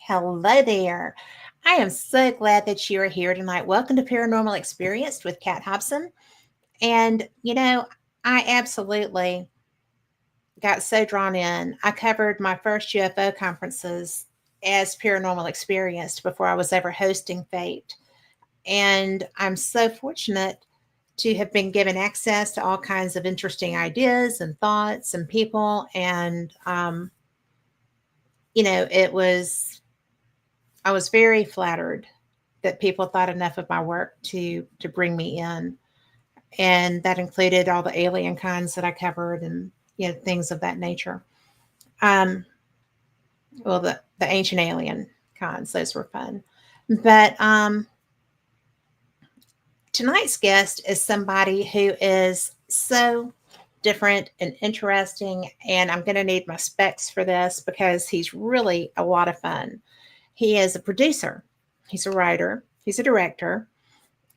Hello there. I am so glad that you are here tonight. Welcome to Paranormal Experienced with Kat Hobson. And, I absolutely got so drawn in. I covered my first UFO conferences as Paranormal Experienced before I was ever hosting Fate. And I'm so fortunate to have been given access to all kinds of interesting ideas and thoughts and people. And, it was I was very flattered that people thought enough of my work to bring me in, and that included all the alien kinds that I covered and things of that nature. Um, well, the ancient alien kinds, those were fun. But tonight's guest is somebody who is so different and interesting, and I'm going to need my specs for this because he's really a lot of fun. He is a producer, he's a writer, he's a director.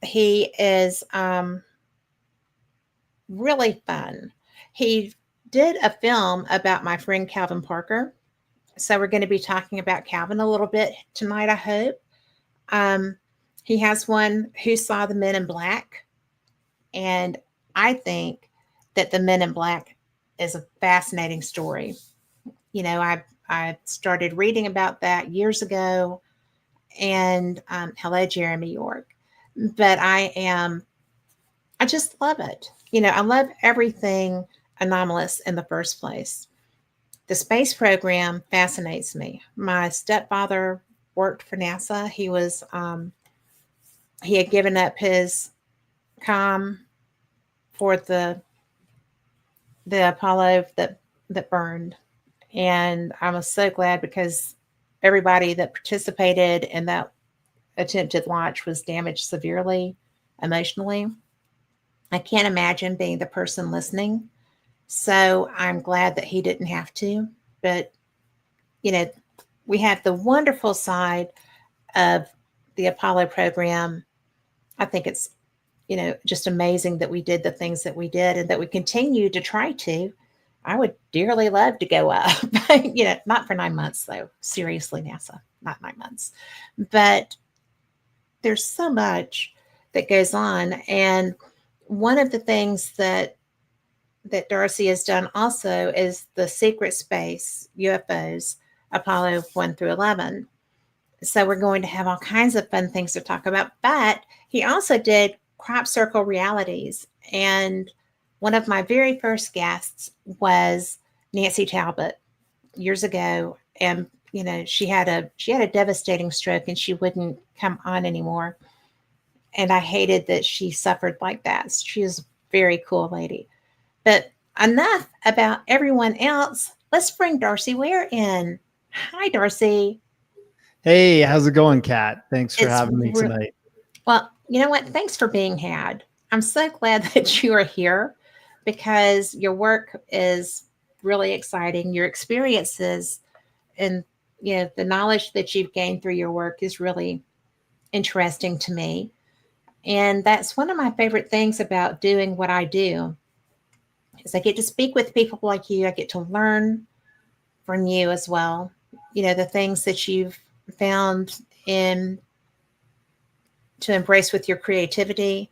He is really fun. He did a film about my friend Calvin Parker. So we're going to be talking about Calvin a little bit tonight, I hope. Um, he has one, Who Saw the Men in Black? And I think that the Men in Black is a fascinating story. I started reading about that years ago. And hello, Jeremy York. But I just love it. I love everything anomalous in the first place. The space program fascinates me. My stepfather worked for NASA. He had given up his com for the Apollo that burned, and I was so glad because everybody that participated in that attempted launch was damaged severely emotionally. I can't imagine being the person listening. So I'm glad that he didn't have to. But, you know, we have the wonderful side of the Apollo program. I think it's, just amazing that we did the things that we did and that we continue to try to. I would dearly love to go up, not for 9 months, though. Seriously, NASA, not 9 months. But there's so much that goes on. And one of the things that Darcy has done also is the secret space UFOs, Apollo 1 through 11. So we're going to have all kinds of fun things to talk about. But he also did crop circle realities. And one of my very first guests was Nancy Talbot years ago. And she had a devastating stroke and she wouldn't come on anymore. And I hated that she suffered like that. She was a very cool lady. But enough about everyone else. Let's bring Darcy Weir in. Hi, Darcy. Hey, how's it going, Kat? Thanks for having me tonight. Well, you know what? Thanks for being had. I'm so glad that you are here because your work is really exciting. Your experiences and the knowledge that you've gained through your work is really interesting to me. And that's one of my favorite things about doing what I do is I get to speak with people like you. I get to learn from you as well. The things that you've found in to embrace with your creativity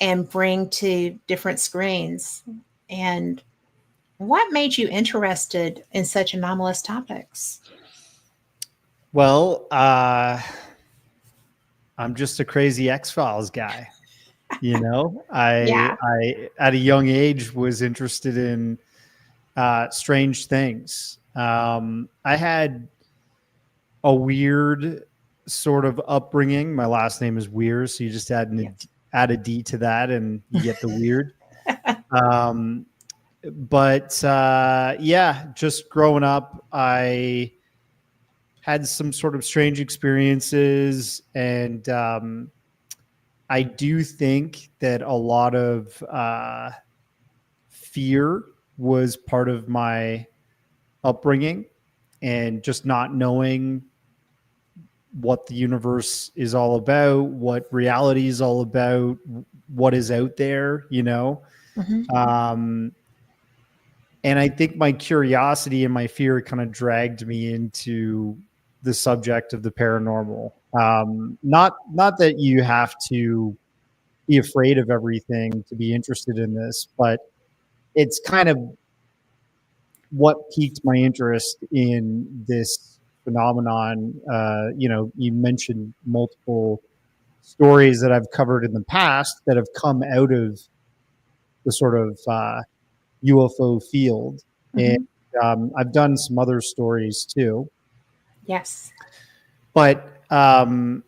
and bring to different screens. And what made you interested in such anomalous topics? Well, I'm just a crazy X-Files guy. Yeah. I at a young age was interested in strange things. I had a weird sort of upbringing. My last name is Weir, so you just add a D to that, and you get the weird. Yeah, just growing up, I had some sort of strange experiences, and I do think that a lot of fear was part of my upbringing, and just not knowing what the universe is all about, what reality is all about, what is out there, Mm-hmm. And I think my curiosity and my fear kind of dragged me into the subject of the paranormal. Not that you have to be afraid of everything to be interested in this, but it's kind of what piqued my interest in this phenomenon. You mentioned multiple stories that I've covered in the past that have come out of the sort of UFO field, and Mhm. I've done some other stories too. Yes. But I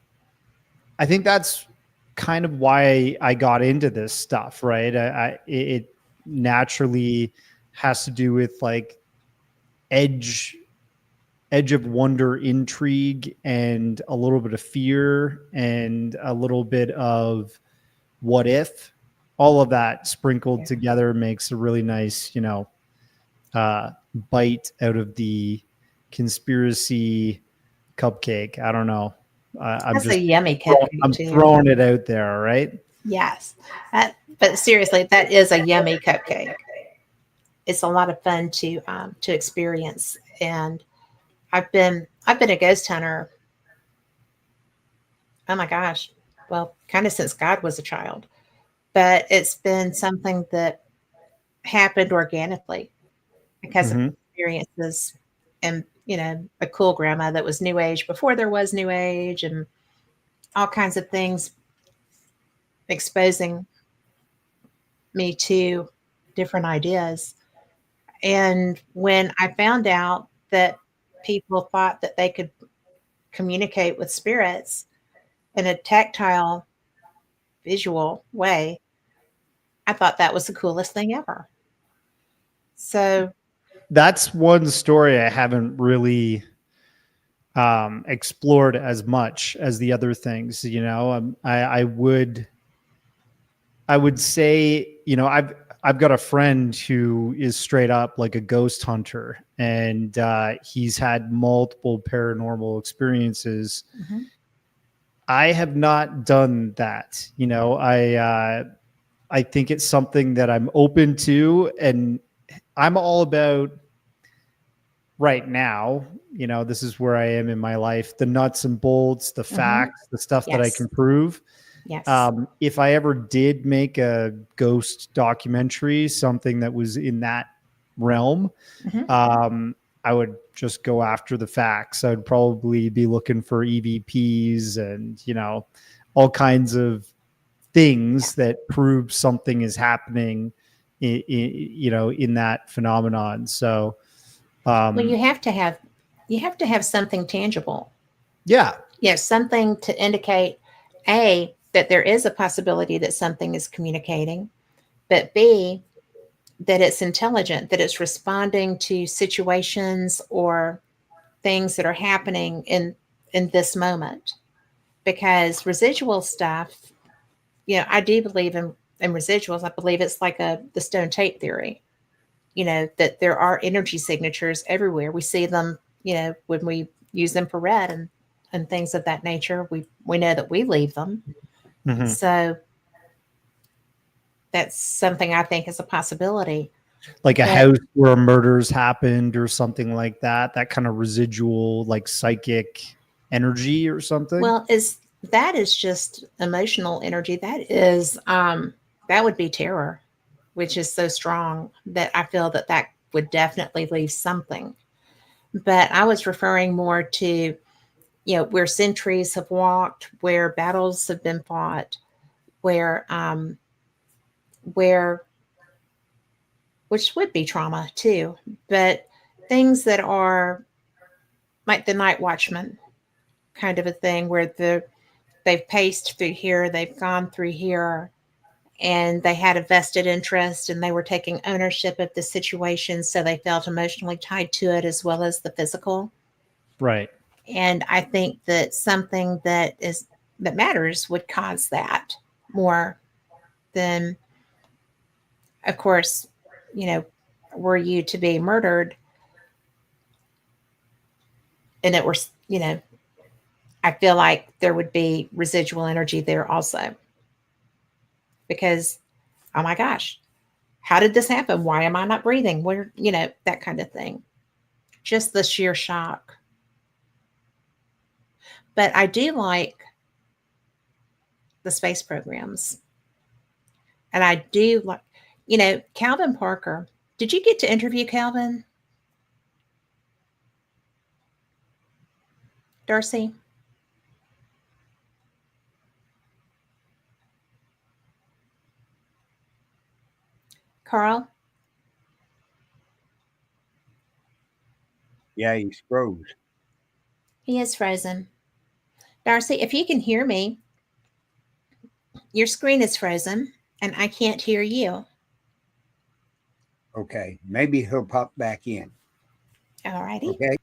think that's kind of why I got into this stuff, right? It naturally has to do with like edge of wonder, intrigue, and a little bit of fear, and a little bit of what if. All of that sprinkled Yeah. together makes a really nice, bite out of the conspiracy cupcake. I don't know. That's a yummy cupcake I'm too. throwing it out there, right? Yes. But seriously, that is a yummy cupcake. It's a lot of fun to experience. And I've been a ghost hunter. Oh my gosh. Well, kind of since God was a child. But it's been something that happened organically because of Hmm. experiences and a cool grandma that was new age before there was new age and all kinds of things exposing me to different ideas. And when I found out that people thought that they could communicate with spirits in a tactile, visual way, I thought that was the coolest thing ever. So, That's one story I haven't really explored as much as the other things. I would say, I've got a friend who is straight up like a ghost hunter, and he's had multiple paranormal experiences. mhm, I have not done that. I think it's something that I'm open to, and I'm all about right now. This is where I am in my life: the nuts and bolts, the mhm, facts, the stuff that I yes, can prove. yes, If I ever did make a ghost documentary, something that was in that realm, mhm, I would just go after the facts. I'd probably be looking for EVPs and, all kinds of things that prove something is happening in that phenomenon. So, well, um, you have to have something tangible. yeah, Yes, something to indicate A, that there is a possibility that something is communicating, but B, that it's intelligent, that it's responding to situations or things that are happening in this moment. Because residual stuff, I do believe in residuals. I believe it's like the stone tape theory. That there are energy signatures everywhere. We see them, when we use infrared and things of that nature. We know that we leave them. mhm. So that's something I think is a possibility. Like a But house where murders happened or something like that, that kind of residual, like psychic energy or something. well, is just emotional energy. That would be terror, which is so strong that I feel that would definitely leave something. But I was referring more to, where centuries have walked, where battles have been fought, where which would be trauma too, but things that are like the night watchman kind of a thing, where they've paced through here, they've gone through here, and they had a vested interest and they were taking ownership of the situation, so they felt emotionally tied to it as well as the physical. Right. And I think that something that matters would cause that more than, of course, you know, were you to be murdered and it were, I feel like there would be residual energy there also, because, oh my gosh, how did this happen? Why am I not breathing? Where, that kind of thing. Just the sheer shock. But I do like the space programs. And I do like, Calvin Parker. Did you get to interview Calvin? Darcy? Carl? Yeah, he's froze. He is frozen. Darcy, if you can hear me, your screen is frozen and I can't hear you. Okay, maybe he'll pop back in. All righty. Okay.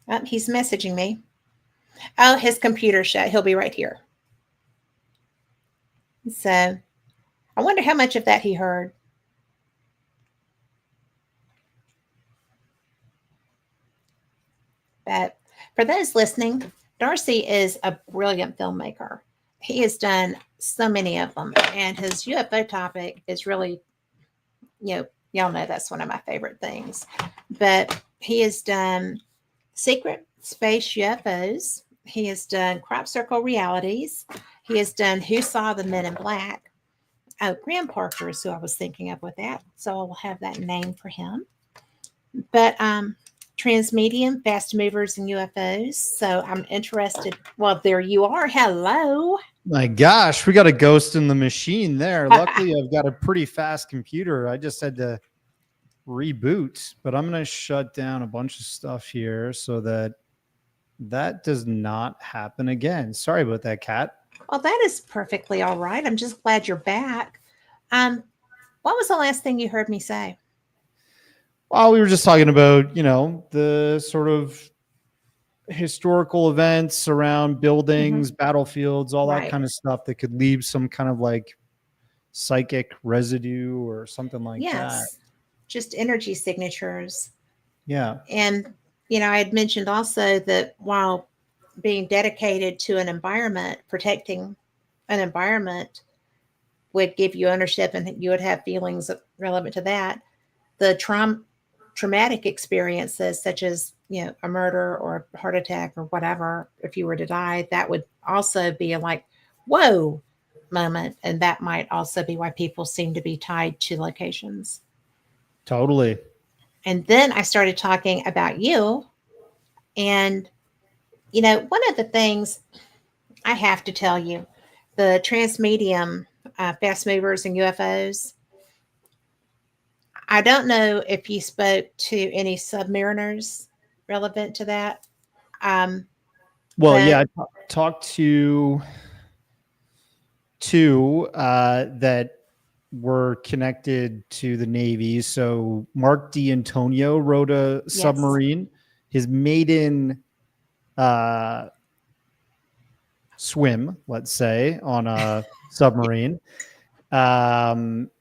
Oh, he's messaging me. Oh, his computer shut. He'll be right here. So I wonder how much of that he heard. But for those listening, Darcy is a brilliant filmmaker. He has done so many of them, and his UFO topic is really, y'all know that's one of my favorite things. But he has done secret space UFOs. He has done crop circle realities. He has done Who Saw the Men in Black. Oh, Graham Parker is who I was thinking of with that. So I'll have that name for him. But Transmedium, Fast Movers, and UFOs. So I'm interested. Well, there you are. Hello. My gosh, we got a ghost in the machine there. Luckily, I've got a pretty fast computer. I just had to reboot, but I'm going to shut down a bunch of stuff here so that does not happen again. Sorry about that, Kat. Well, that is perfectly all right. I'm just glad you're back. What was the last thing you heard me say? Well, we were just talking about, the sort of historical events around buildings, battlefields, all that kind of stuff that could leave some kind of like psychic residue or something like that. Just energy signatures. Yeah. And, I had mentioned also that while being dedicated to an environment, protecting an environment would give you ownership and you would have feelings relevant to that. The traumatic experiences such as, a murder or a heart attack or whatever, if you were to die, that would also be a like, whoa moment. And that might also be why people seem to be tied to locations. Totally. And then I started talking about you. And, one of the things I have to tell you, the Transmedium, Fast Movers, and UFOs, I don't know if you spoke to any submariners relevant to that. I talked to two that were connected to the Navy. So Mark D'Antonio rode a submarine. His maiden swim, let's say, on a submarine.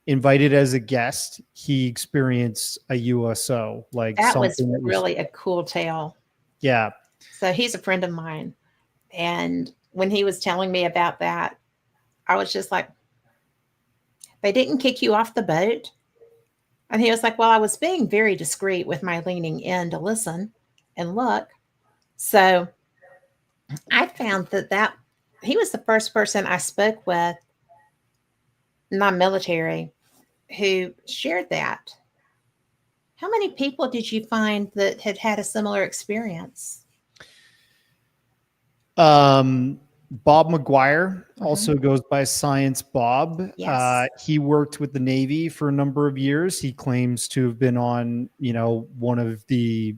Invited as a guest, he experienced a USO. Like that was really a cool tale. Yeah. So he's a friend of mine. And when he was telling me about that, I was just like, they didn't kick you off the boat? And he was like, well, I was being very discreet with my leaning in to listen and look. So I found that he was the first person I spoke with, non-military, who shared that. How many people did you find that had had a similar experience? Bob McGuire also goes by Science Bob. Yes. He worked with the Navy for a number of years. He claims to have been on, one of the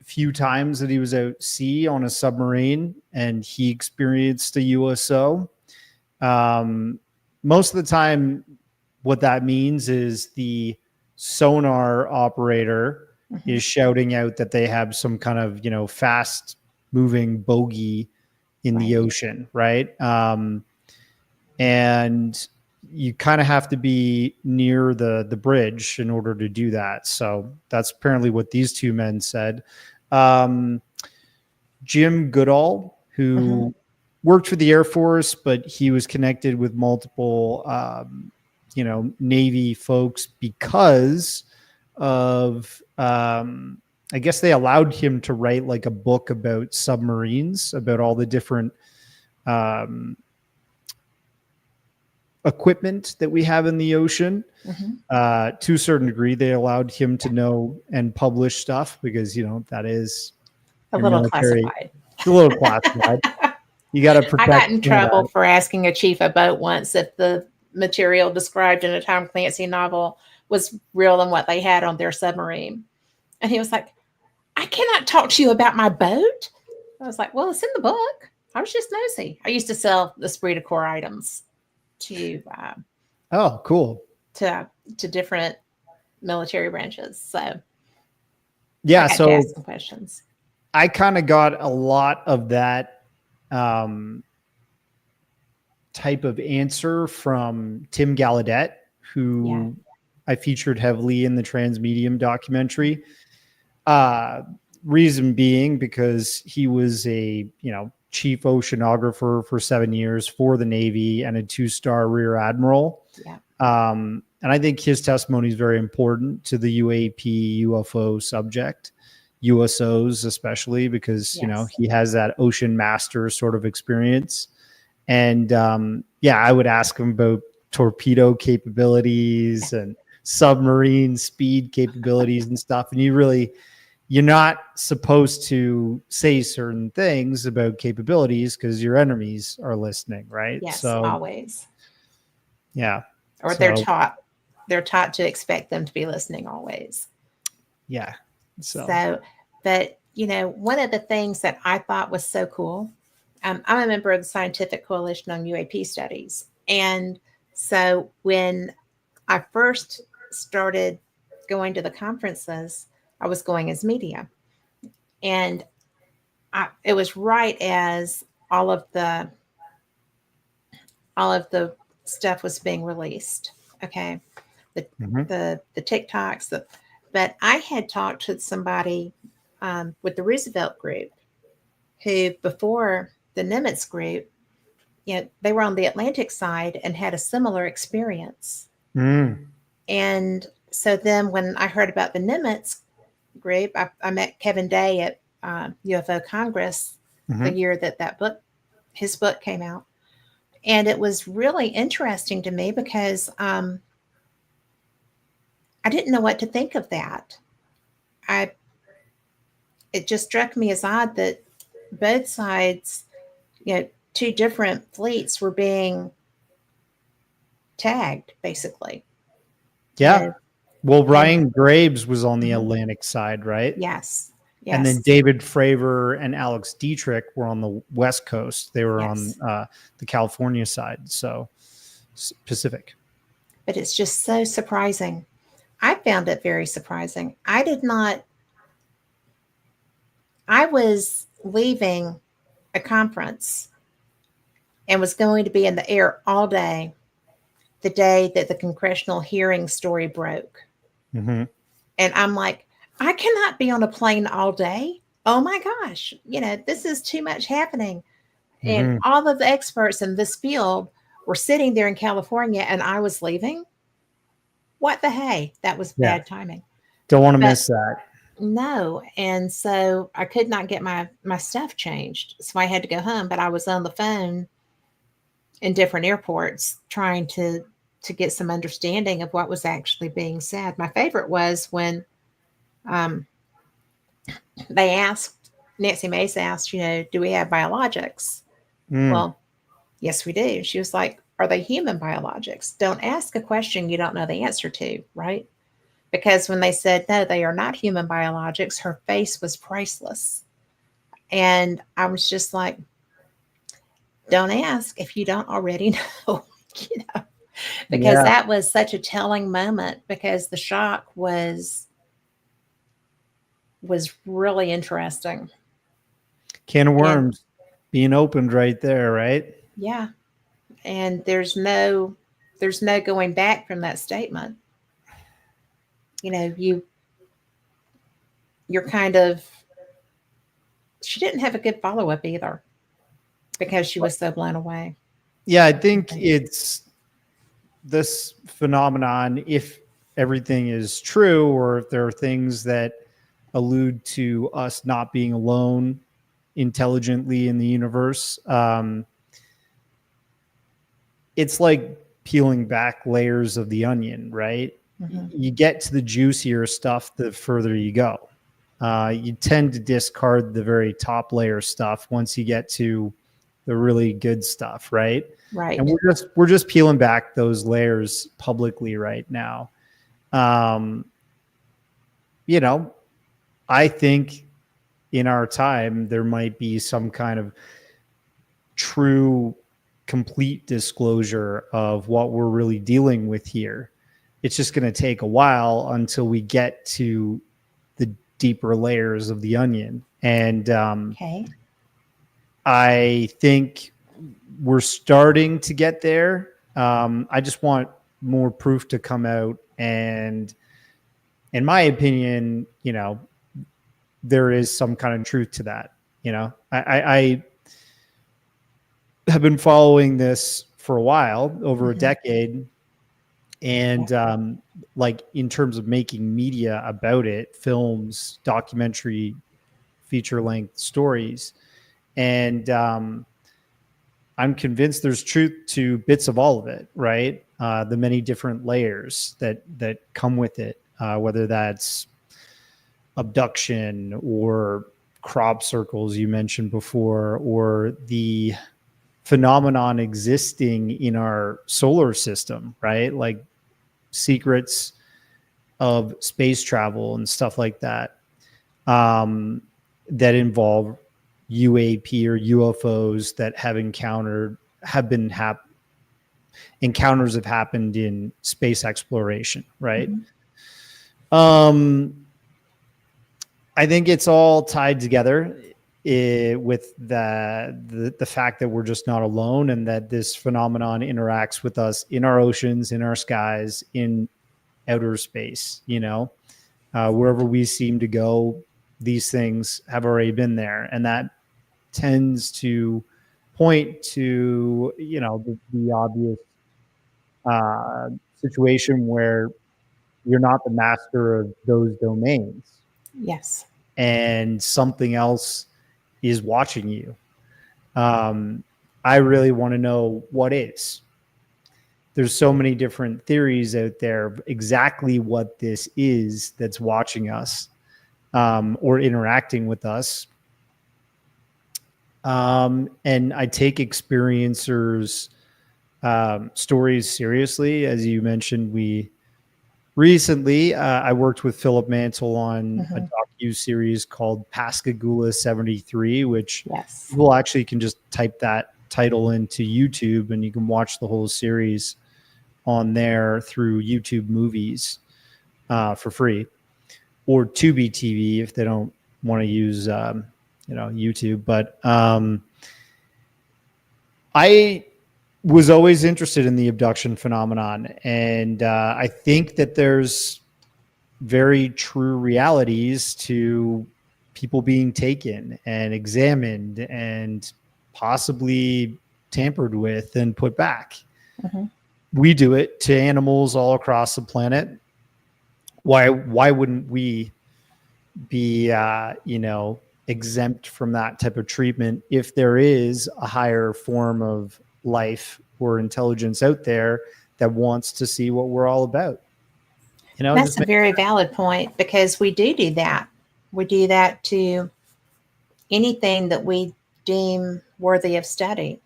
few times that he was out sea on a submarine and he experienced a USO. Most of the time, what that means is the sonar operator is shouting out that they have some kind of, fast moving bogey in the ocean. Right. And you kind of have to be near the bridge in order to do that. So that's apparently what these two men said. Jim Goodall, who worked for the Air Force, but he was connected with multiple, Navy folks because of I guess they allowed him to write like a book about submarines, about all the different equipment that we have in the ocean. To a certain degree, they allowed him to know and publish stuff because, that is A your little military. classified. It's a little classified. You got to protect. I got in trouble for asking a chief of boat once if the material described in a Tom Clancy novel was real than what they had on their submarine. And he was like, I cannot talk to you about my boat. I was like, well, it's in the book. I was just nosy. I used to sell esprit de corps items to oh, cool. to different military branches. So yeah, I had so to ask some questions. I kind of got a lot of that type of answer from Tim Gallaudet, who I featured heavily in the Transmedium documentary. Reason being because he was a, chief oceanographer for 7 years for the Navy and a 2-star rear admiral. Yeah. And I think his testimony is very important to the UAP UFO subject, USOs especially, because, he has that ocean master sort of experience. And I would ask him about torpedo capabilities and submarine speed capabilities and stuff. And you're not supposed to say certain things about capabilities because your enemies are listening, right? Yes, so always. Yeah. Or they're taught to expect them to be listening always. Yeah. But one of the things that I thought was so cool, I'm a member of the Scientific Coalition on UAP Studies. And so when I first started going to the conferences, I was going as media. And it was right as all of the stuff was being released. Okay. The TikToks, but I had talked to somebody with the Roosevelt group who, before the Nimitz group, they were on the Atlantic side and had a similar experience. And so then when I heard about the Nimitz group, I met Kevin Day at UFO Congress the year that his book came out. And it was really interesting to me because I didn't know what to think of that. It just struck me as odd that both sides, two different fleets were being tagged, basically. Yeah. Well, Ryan Graves was on the Atlantic side, right? Yes. And then David Fravor and Alex Dietrich were on the West Coast. They were on the California side, so Pacific. But it's just so surprising. I found it very surprising. I was leaving a conference and was going to be in the air all day the day that the congressional hearing story broke. And I'm like, I cannot be on a plane all day. Oh my gosh. This is too much happening. And all of the experts in this field were sitting there in California and I was leaving. What the hey? That was bad timing. Don't want to miss that. No. And so I could not get my stuff changed. So I had to go home, but I was on the phone in different airports trying to get some understanding of what was actually being said. My favorite was when they asked, Nancy Mace asked, do we have biologics? Well, yes, we do. She was like, are they human biologics? Don't ask a question you don't know the answer to, right? Because when they said, no, they are not human biologics, her face was priceless. And I was just like, don't ask if you don't already know, because that was such a telling moment, because the shock was really interesting. Can of worms being opened right there, right? Yeah. And there's no going back from that statement. You're kind of, she didn't have a good follow-up either because she was so blown away. Yeah, I think it's this phenomenon, if everything is true or if there are things that allude to us not being alone intelligently in the universe. It's like peeling back layers of the onion, right? You get to the juicier stuff the further you go. You tend to discard the very top layer stuff once you get to the really good stuff, right? Right. And we're just peeling back those layers publicly right now. You know, I think in our time there might be some kind of true, complete disclosure of what we're really dealing with here. It's just going to take a while until we get to the deeper layers of the onion. And Okay. I think we're starting to get there. I just want more proof to come out. And in my opinion, you know, there is some kind of truth to that. You know, I have been following this for a while, over a decade. And like in terms of making media about it, films, documentary, feature-length stories. And I'm convinced there's truth to bits of all of it, right? The many different layers that come with it, whether that's abduction or crop circles you mentioned before, or the phenomenon existing in our solar system, right? Like secrets of space travel and stuff like that, that involve UAP or UFOs that encounters have happened in space exploration, right? I think it's all tied together with the fact that we're just not alone, and that this phenomenon interacts with us in our oceans, in our skies, in outer space. You know, wherever we seem to go, these things have already been there, and that tends to point to, you know, the obvious situation where you're not the master of those domains. Yes. And something else is watching you. I really want to know what is. There's so many different theories out there of exactly what this is that's watching us, or interacting with us. And I take experiencers' stories seriously. As you mentioned, recently I worked with Philip Mantle on a docu-series called Pascagoula 73, which people actually can just type that title into YouTube and you can watch the whole series on there through YouTube Movies for free, or Tubi TV if they don't want to use YouTube. But I was always interested in the abduction phenomenon, and I think that there's very true realities to people being taken and examined and possibly tampered with and put back. We do it to animals all across the planet. Why wouldn't we be exempt from that type of treatment if there is a higher form of life or intelligence out there that wants to see what we're all about? You know, that's a very valid point, because we do that. We do that to anything that we deem worthy of study.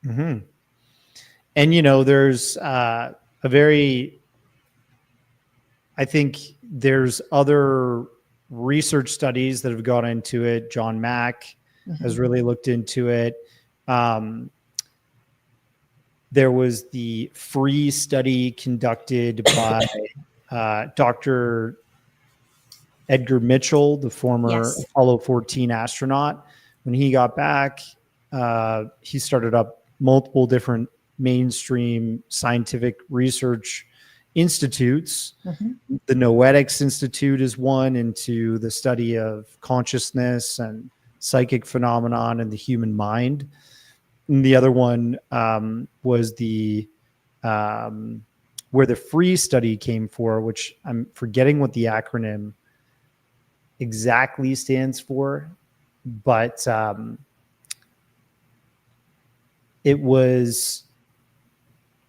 And, you know, there's I think there's other research studies that have gone into it. John Mack has really looked into it. There was the FREE study conducted by Dr. Edgar Mitchell, the former Apollo 14 astronaut. When he got back, he started up multiple different mainstream scientific research institutes. The Noetics Institute is one, into the study of consciousness and psychic phenomenon and the human mind. And the other one was the where the FREE study came for, which I'm forgetting what the acronym exactly stands for, but it was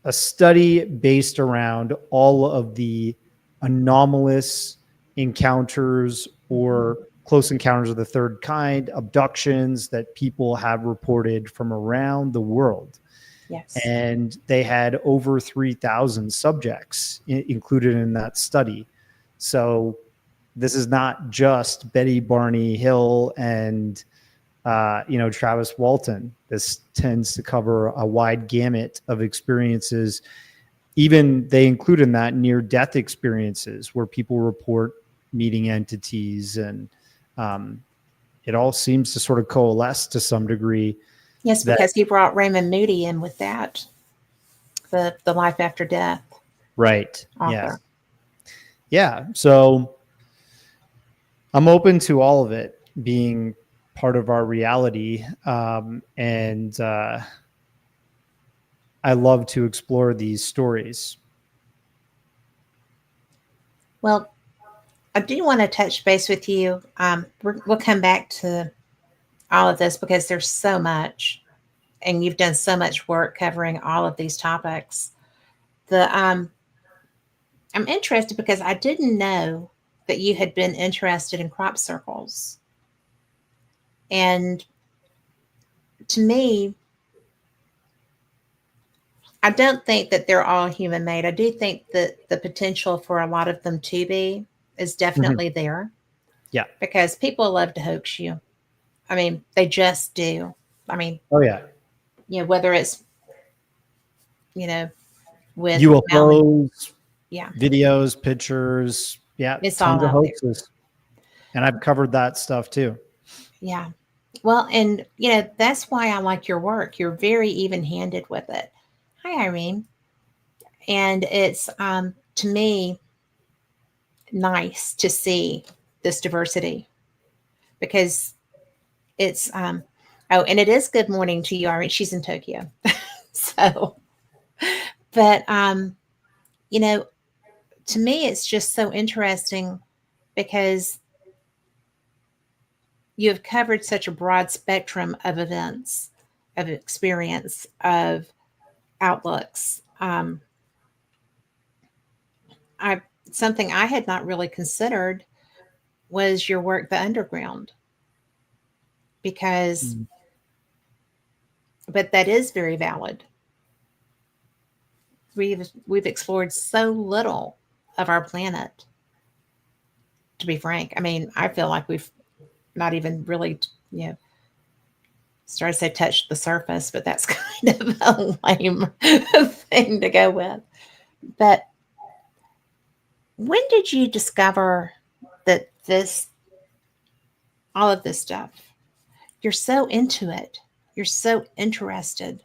a study based around all of the anomalous encounters or close encounters of the third kind, abductions that people have reported from around the world. Yes. And they had over 3,000 subjects included in that study. So this is not just Betty Barney Hill and Travis Walton. This tends to cover a wide gamut of experiences. Even they include in that near-death experiences where people report meeting entities, and it all seems to sort of coalesce to some degree. Yes, because you brought Raymond Moody in with that, the life after death. Right. Author. Yeah. So I'm open to all of it being part of our reality. And I love to explore these stories. Well, I do want to touch base with you. We'll come back to all of this because there's so much, and you've done so much work covering all of these topics. I'm interested because I didn't know that you had been interested in crop circles. And to me, I don't think that they're all human made. I do think that the potential for a lot of them to be is definitely there. Yeah. Because people love to hoax you. I mean, they just do. I mean, oh yeah. Whether it's, with UFOs, yeah, videos, pictures, it's tons all of out hoaxes. And I've covered that stuff too. Yeah. Well, and that's why I like your work. You're very even-handed with it. Hi, Irene. And it's to me nice to see this diversity because it's oh, and it is good morning to you, Irene. She's in Tokyo. So, but to me it's just so interesting because you have covered such a broad spectrum of events, of experience, of outlooks. Something I had not really considered was your work, the underground, because, but that is very valid. We've explored so little of our planet, to be frank. I mean, I feel like we've not even really, started to touch the surface, but that's kind of a lame thing to go with. But when did you discover that all of this stuff, you're so into it, you're so interested,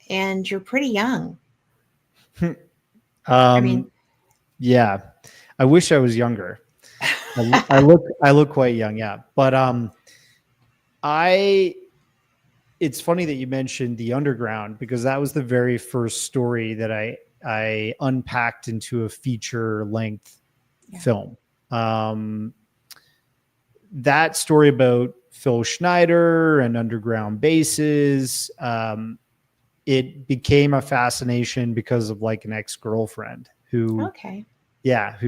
and you're pretty young? I mean, yeah, I wish I was younger. I look quite young. Yeah. But, it's funny that you mentioned the underground because that was the very first story that I unpacked into a feature length film. That story about Phil Schneider and underground bases, it became a fascination because of like an ex-girlfriend who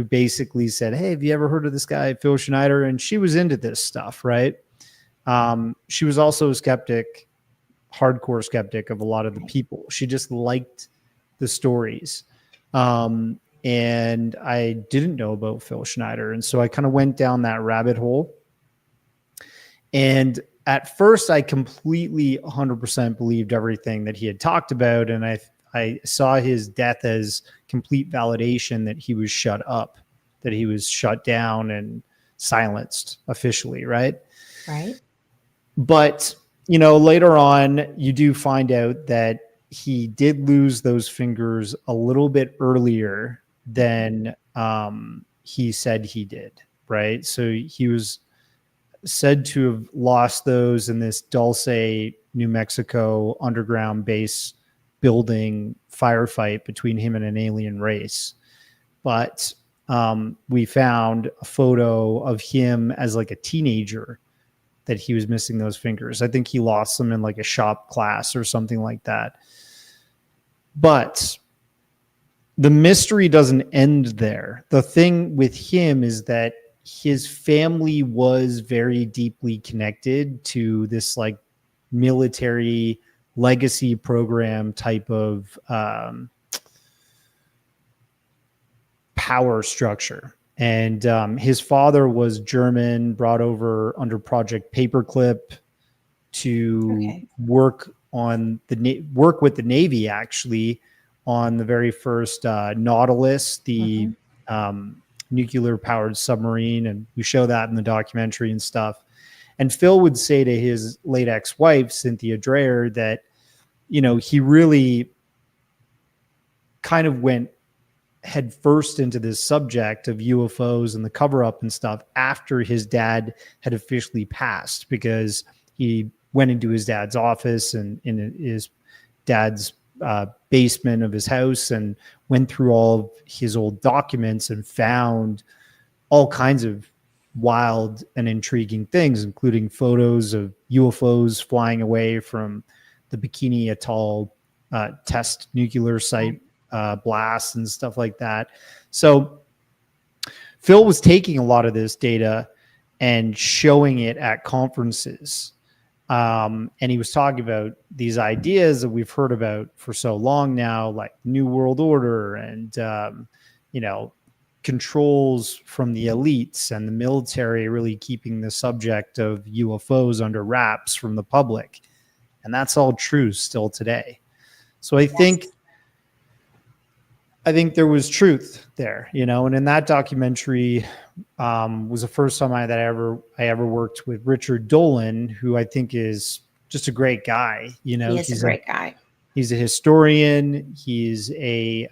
basically said, "Hey, have you ever heard of this guy, Phil Schneider?" And she was into this stuff, right? She was also a skeptic, hardcore skeptic of a lot of the people. She just liked the stories. And I didn't know about Phil Schneider. And so I kind of went down that rabbit hole. And at first I completely 100% believed everything that he had talked about. And I saw his death as complete validation that he was shut up, that he was shut down and silenced officially. Right. Right. But, later on, you do find out that he did lose those fingers a little bit earlier than he said he did, right? So he was said to have lost those in this Dulce, New Mexico underground base building firefight between him and an alien race. But we found a photo of him as like a teenager that he was missing those fingers. I think he lost them in like a shop class or something like that. But the mystery doesn't end there. The thing with him is that his family was very deeply connected to this like military legacy program type of power structure. And his father was German, brought over under Project Paperclip to work with the Navy, actually, on the very first Nautilus, the nuclear powered submarine. And we show that in the documentary and stuff. And Phil would say to his late ex-wife, Cynthia Dreyer, that, you know, he really kind of went head first into this subject of UFOs and the cover up and stuff after his dad had officially passed, because he went into his dad's office and in his dad's basement of his house and went through all of his old documents and found all kinds of wild and intriguing things, including photos of UFOs flying away from the Bikini Atoll test nuclear site blasts and stuff like that. So Phil was taking a lot of this data and showing it at conferences. And he was talking about these ideas that we've heard about for so long now, like New World Order and, you know, controls from the elites and the military really keeping the subject of UFOs under wraps from the public. And that's all true still today. So I think there was truth there, you know, and in that documentary was the first time I ever worked with Richard Dolan, who I think is just a great guy. You know, he's a great guy. He's a historian. He's a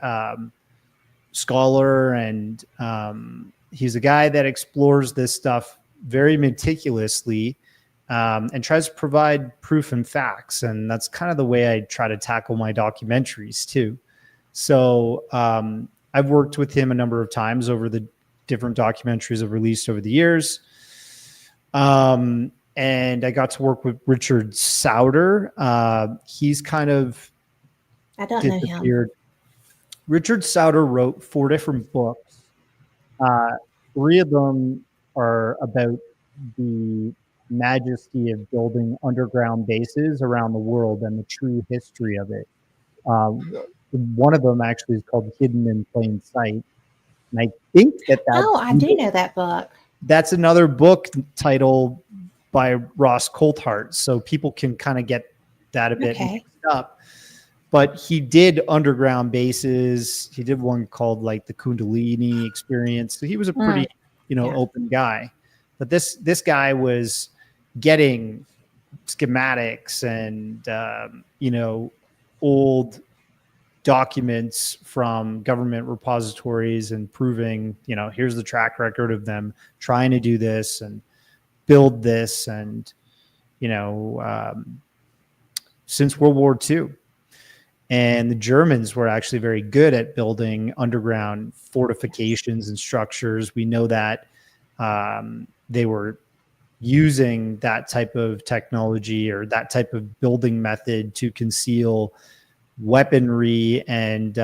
scholar, and he's a guy that explores this stuff very meticulously and tries to provide proof and facts. And that's kind of the way I try to tackle my documentaries too. So I've worked with him a number of times over the different documentaries I've released over the years. And I got to work with Richard Sauder. He's kind of disappeared. Richard Sauder wrote 4 different books. 3 of them are about the majesty of building underground bases around the world and the true history of it. One of them actually is called Hidden in Plain Sight. And I think that I do know that book. That's another book title by Ross Coulthart. So people can kind of get that a bit mixed up. But he did underground bases. He did one called like the Kundalini Experience. So he was a pretty, open guy. But this guy was getting schematics and, old documents from government repositories and proving, here's the track record of them trying to do this and build this. And, since World War II. And the Germans were actually very good at building underground fortifications and structures. We know that they were using that type of technology or that type of building method to conceal weaponry and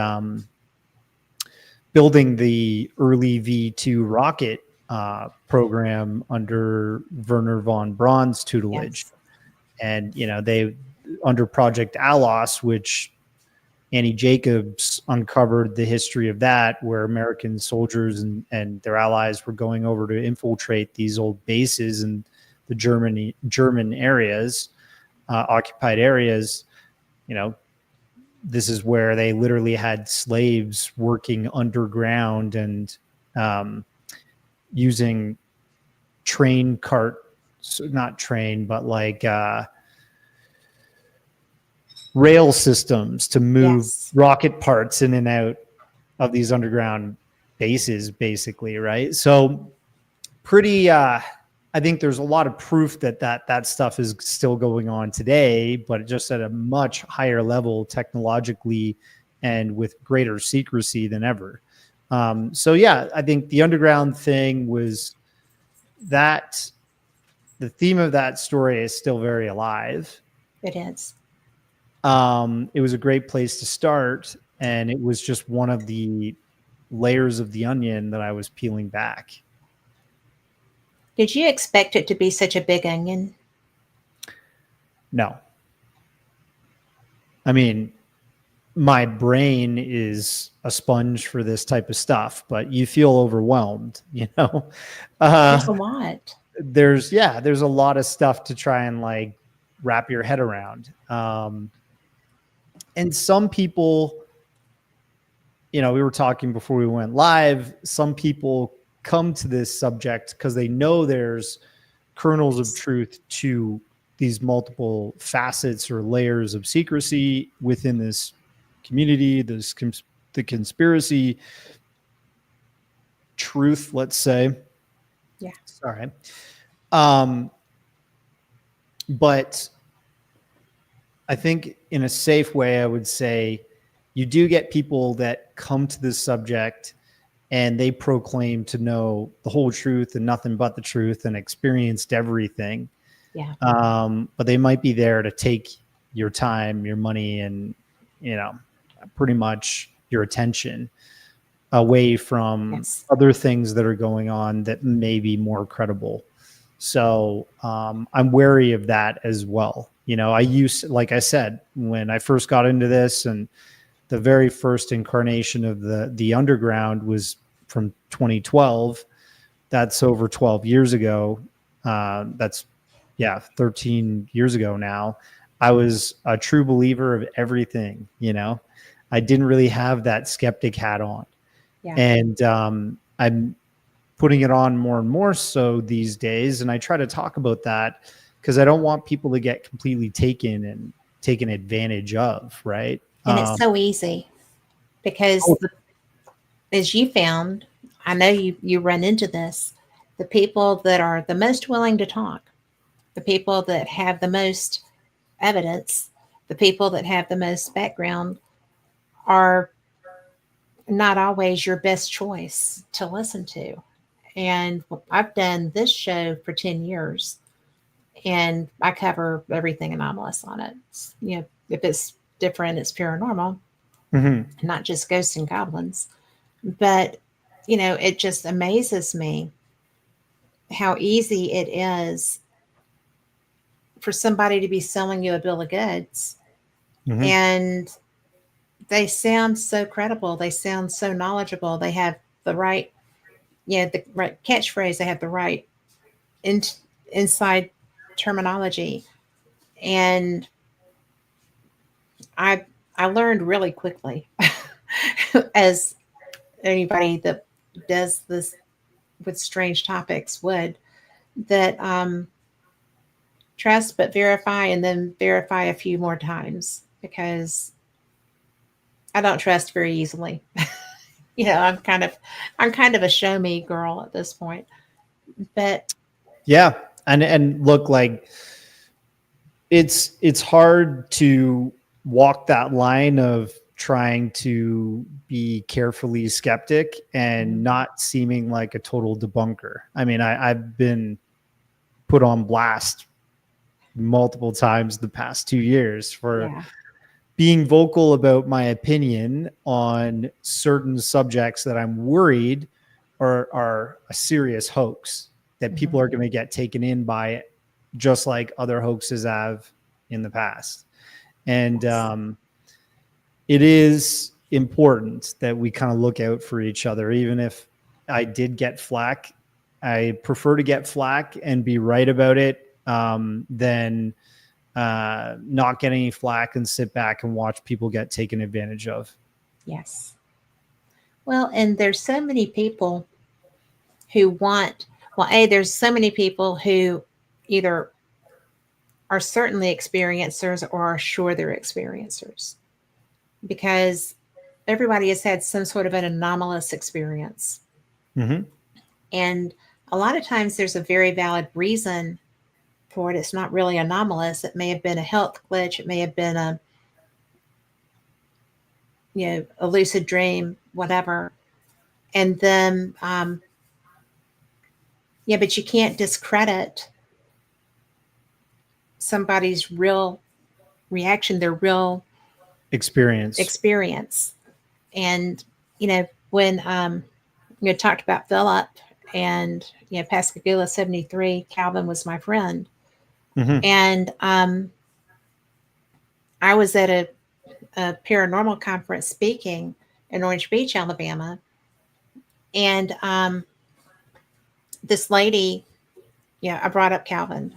building the early V2 rocket program under Werner von Braun's tutelage. And, they under Project Alos, which Annie Jacobs uncovered the history of that, where American soldiers and their allies were going over to infiltrate these old bases in the German areas, occupied areas. This is where they literally had slaves working underground and using rail systems to move rocket parts in and out of these underground bases, basically, right? So pretty, I think there's a lot of proof that stuff is still going on today, but just at a much higher level technologically and with greater secrecy than ever. So yeah, I think the underground thing was that the theme of that story is still very alive. It is. It was a great place to start, and it was just one of the layers of the onion that I was peeling back. Did you expect it to be such a big onion? No. I mean, my brain is a sponge for this type of stuff, but you feel overwhelmed, you know? There's a lot. There's a lot of stuff to try and like wrap your head around. And some people, you know, we were talking before we went live, some people come to this subject because they know there's kernels of truth to these multiple facets or layers of secrecy within this community, the conspiracy truth, let's say. Yeah. Sorry. But I think in a safe way, I would say you do get people that come to this subject and they proclaim to know the whole truth and nothing but the truth and experienced everything. Yeah. But they might be there to take your time, your money, and, you know, pretty much your attention away from other things that are going on that may be more credible. So I'm wary of that as well. You know, like I said, when I first got into this, and the very first incarnation of the underground was from 2012. That's over 12 years ago. That's 13 years ago now. I was a true believer of everything, you know. I didn't really have that skeptic hat on. Yeah. And I'm putting it on more and more so these days. And I try to talk about that because I don't want people to get completely taken advantage of, right? And it's so easy because as you found, I know you run into this, the people that are the most willing to talk, the people that have the most evidence, the people that have the most background are not always your best choice to listen to. And I've done this show for 10 years and I cover everything anomalous on it. You know, if it's different, it's paranormal, not just ghosts and goblins. But, you know, it just amazes me how easy it is for somebody to be selling you a bill of goods. And they sound so credible. They sound so knowledgeable. They have the right, the right catchphrase. They have the right inside terminology. And I learned really quickly, as anybody that does this with strange topics would, that trust but verify, and then verify a few more times, because I don't trust very easily. You know, I'm kind of a show me girl at this point. But yeah, and look, like it's hard to walk that line of trying to be carefully skeptic and not seeming like a total debunker. I mean, I've been put on blast multiple times the past 2 years for being vocal about my opinion on certain subjects that I'm worried are a serious hoax that people are going to get taken in by, just like other hoaxes have in the past. And it is important that we kind of look out for each other. Even if I did get flack, I prefer to get flack and be right about it than not get any flack and sit back and watch people get taken advantage of. Yes. Well, and there's so many people who there's so many people who either are certainly experiencers or are sure they're experiencers, because everybody has had some sort of an anomalous experience. And a lot of times there's a very valid reason for it. It's not really anomalous. It may have been a health glitch. It may have been a lucid dream, whatever. And then, yeah, but you can't discredit somebody's real reaction, their real Experience. experience. And, when talked about Philip and, Pascagoula 73, Calvin was my friend. Mhm. And I was at a paranormal conference speaking in Orange Beach, Alabama. And this lady, I brought up Calvin.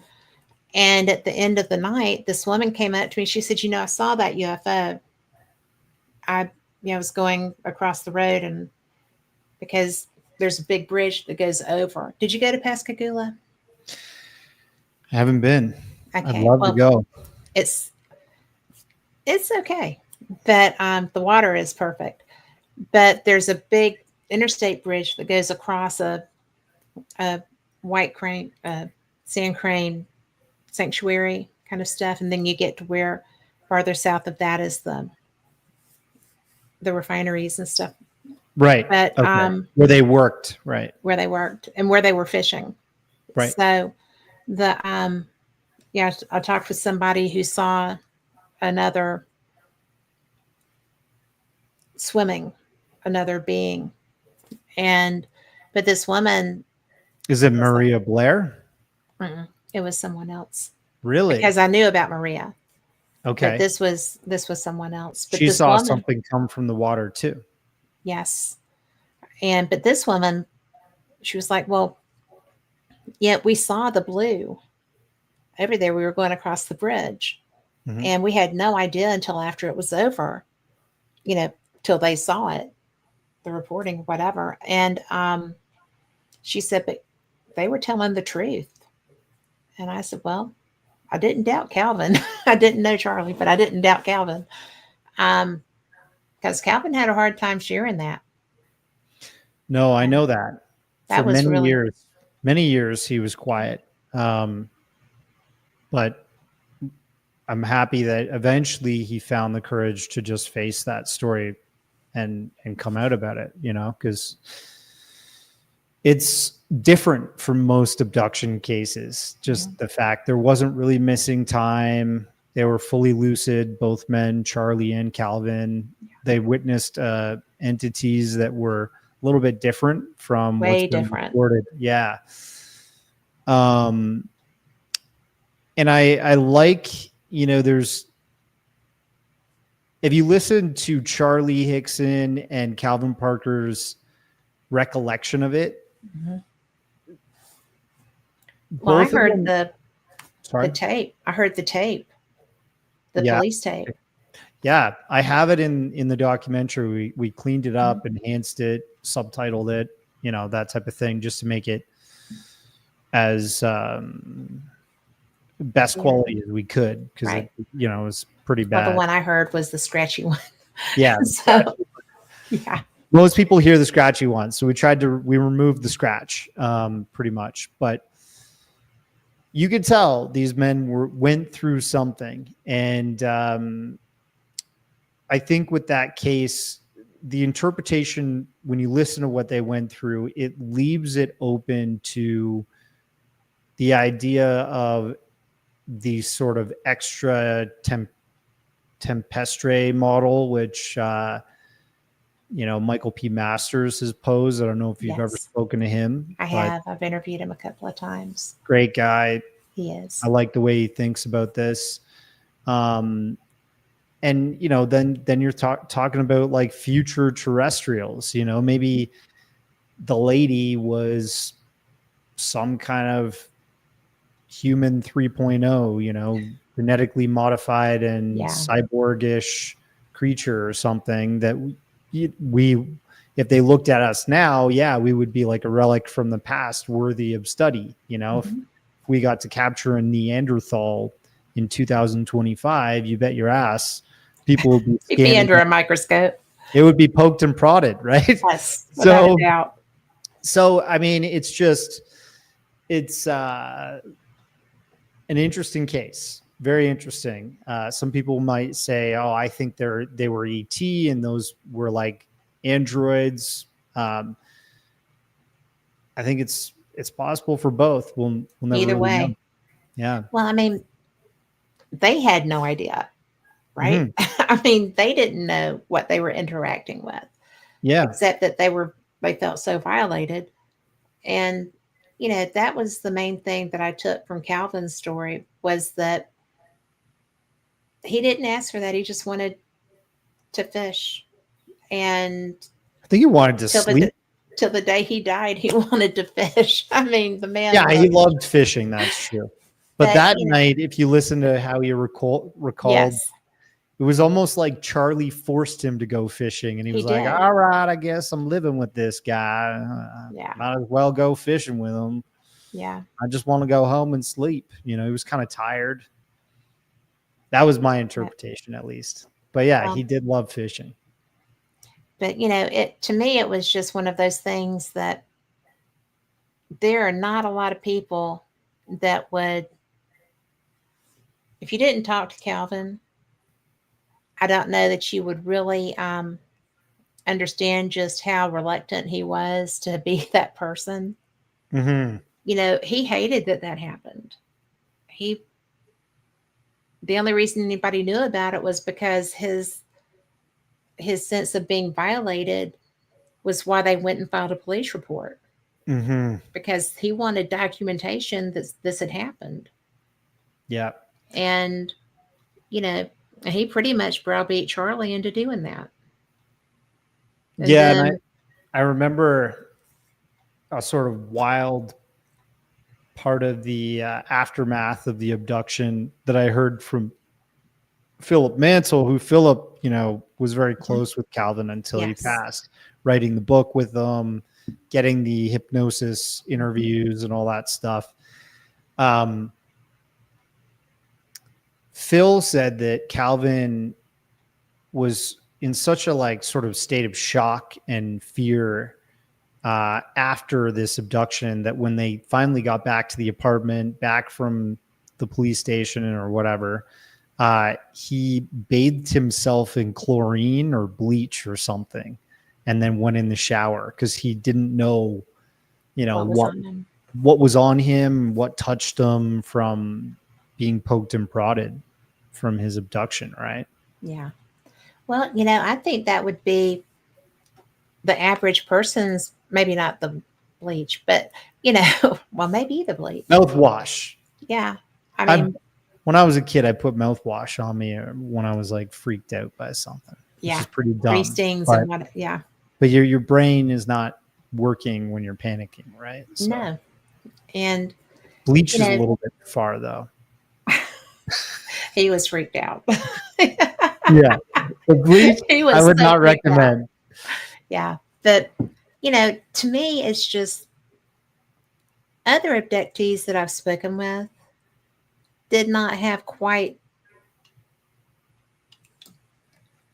And at the end of the night, this woman came up to me. She said, I saw that UFO. I was going across the road, and because there's a big bridge that goes over. Did you go to Pascagoula? I haven't been. I'd Okay. love to go. It's okay, but the water is perfect. But there's a big interstate bridge that goes across a white crane, sand crane sanctuary kind of stuff, and then you get to where farther south of that is the refineries and stuff. Right. But Okay. Where they worked, right? Where they worked and where they were fishing. Right. So the I talked with somebody who saw another swimming, another being, but this woman. Is it Maria Blair? It was someone else. Really? Because I knew about Maria. Okay. But this was someone else. But she saw something come from the water too. Yes. But this woman, she was like, well, yeah, we saw the blue over there. We were going across the bridge. Mm-hmm. And we had no idea until after it was over, till they saw it, the reporting, whatever. And she said, but they were telling the truth. And I said, well, I didn't doubt Calvin. I didn't know Charlie, but I didn't doubt Calvin. Because Calvin had a hard time sharing that. No, I know that. That for was many years he was quiet. But I'm happy that eventually he found the courage to just face that story and come out about it, because it's different from most abduction cases. Just the fact there wasn't really missing time. They were fully lucid, both men, Charlie and Calvin. They witnessed entities that were a little bit different from what's been reported. Yeah. And I like, there's, if you listen to Charlie Hickson and Calvin Parker's recollection of it. Mm-hmm. Well, I heard the tape. I heard the tape, the police tape. Yeah, I have it in the documentary. We cleaned it up, enhanced it, subtitled it, that type of thing, just to make it as best quality as we could, because it was pretty bad. Well, the one I heard was the scratchy one. Yeah. So, yeah. Most people hear the scratchy one, so we removed the scratch, pretty much. But you could tell these men went through something, and I think with that case, the interpretation, when you listen to what they went through, it leaves it open to the idea of the sort of extra tempestre model, which Michael P. Masters has posed. I don't know if you've ever spoken to him. I have. I've interviewed him a couple of times. Great guy. He is. I like the way he thinks about this. And then you're talking about like future terrestrials. Maybe the lady was some kind of human 3.0, genetically modified and cyborgish creature or something that if they looked at us now, we would be like a relic from the past, worthy of study. If we got to capture a Neanderthal in 2025, you bet your ass people would be, be under a microscope. It would be poked and prodded, right? Yes, without a doubt. So I mean, it's an interesting case. Very interesting. Some people might say, "Oh, I think they were ET, and those were like androids." I think it's possible for both. We'll never Either really way. know. Yeah. Well, I mean, they had no idea, right? Mhm. I mean, they didn't know what they were interacting with, Yeah. except that they felt so violated. And, that was the main thing that I took from Calvin's story, was that he didn't ask for that. He just wanted to fish. And I think he wanted to till sleep. till the day he died, he wanted to fish. I mean, the man Yeah, he loved, loved fishing. That's true. But but that night, if you listen to how he recalled, yes, it was almost like Charlie forced him to go fishing, and he he was like, did. "All right, I guess I'm living with this guy. Yeah. Might as well go fishing with him. Yeah. I just want to go home and sleep." He was kind of tired. That was my interpretation, at least. But yeah, he did love fishing. But to me, it was just one of those things that there are not a lot of people that would, if you didn't talk to Calvin, I don't know that you would really understand just how reluctant he was to be that person. Mm-hmm. He hated that happened. The only reason anybody knew about it was because his sense of being violated was why they went and filed a police report, Mm-hmm. because he wanted documentation that this had happened. Yeah. And, he pretty much browbeat Charlie into doing that. And Yeah. then, And I remember a sort of wild part of the aftermath of the abduction that I heard from Philip Mansell, who Philip, was very close with Calvin until he yes. passed, writing the book with them, getting the hypnosis interviews and all that stuff. Phil said that Calvin was in such a sort of state of shock and fear after this abduction that when they finally got back to the apartment, back from the police station or whatever, he bathed himself in chlorine or bleach or something, and then went in the shower because he didn't know, what was on him, what touched him from being poked and prodded from his abduction, right? Yeah. Well, I think that would be the average person's, maybe not the bleach, but, well, maybe the bleach. Mouthwash. Yeah. I mean, when I was a kid, I put mouthwash on me when I was freaked out by something, which is pretty dumb. Free stings and what, yeah. But your brain is not working when you're panicking, right? So No. And bleach is a little bit far, though. He was freaked out. Yeah. The bleach, I would not recommend. Out. Yeah. But, to me, it's just other abductees that I've spoken with did not have quite.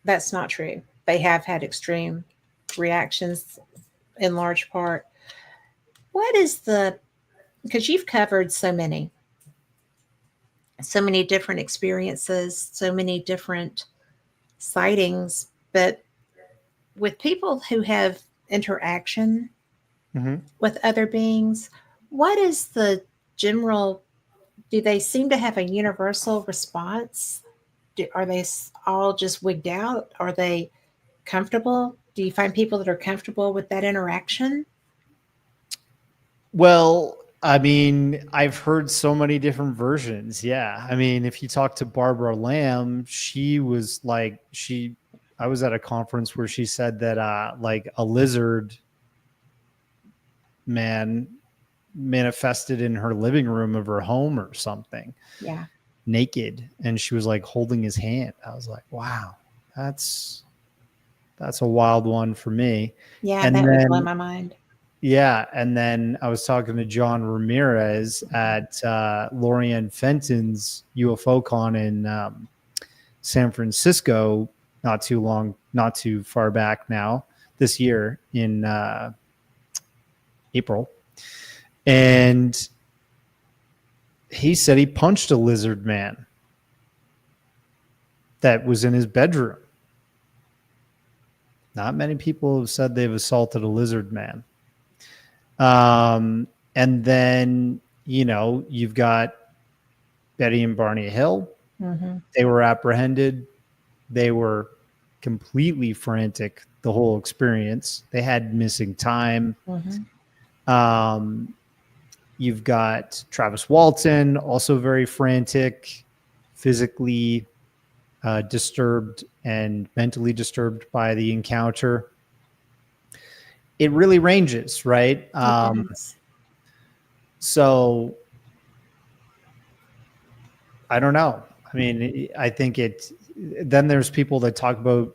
That's not true. They have had extreme reactions in large part. What is because you've covered so many different experiences, so many different sightings, but with people who have interaction with other beings, what is the general, do they seem to have a universal response? Are they all just wigged out? Are they comfortable? Do you find people that are comfortable with that interaction? Well, I mean, I've heard so many different versions. Yeah. I mean, if you talk to Barbara Lamb, she was I was at a conference where she said that a lizard man manifested in her living room of her home or something. Yeah. Naked. And she was holding his hand. I was like, wow, that's a wild one for me. Yeah. And that would blow my mind. Yeah. And then I was talking to John Ramirez at Lorianne Fenton's UFO con in San Francisco not too far back now, this year in April. And he said he punched a lizard man that was in his bedroom. Not many people have said they've assaulted a lizard man. And then, you've got Betty and Barney Hill. Mm-hmm. They were apprehended. They were completely frantic the whole experience. They had missing time. Mm-hmm. You've got Travis Walton, also very frantic, physically disturbed and mentally disturbed by the encounter. It really ranges, right? So I don't know. I mean, I think then there's people that talk about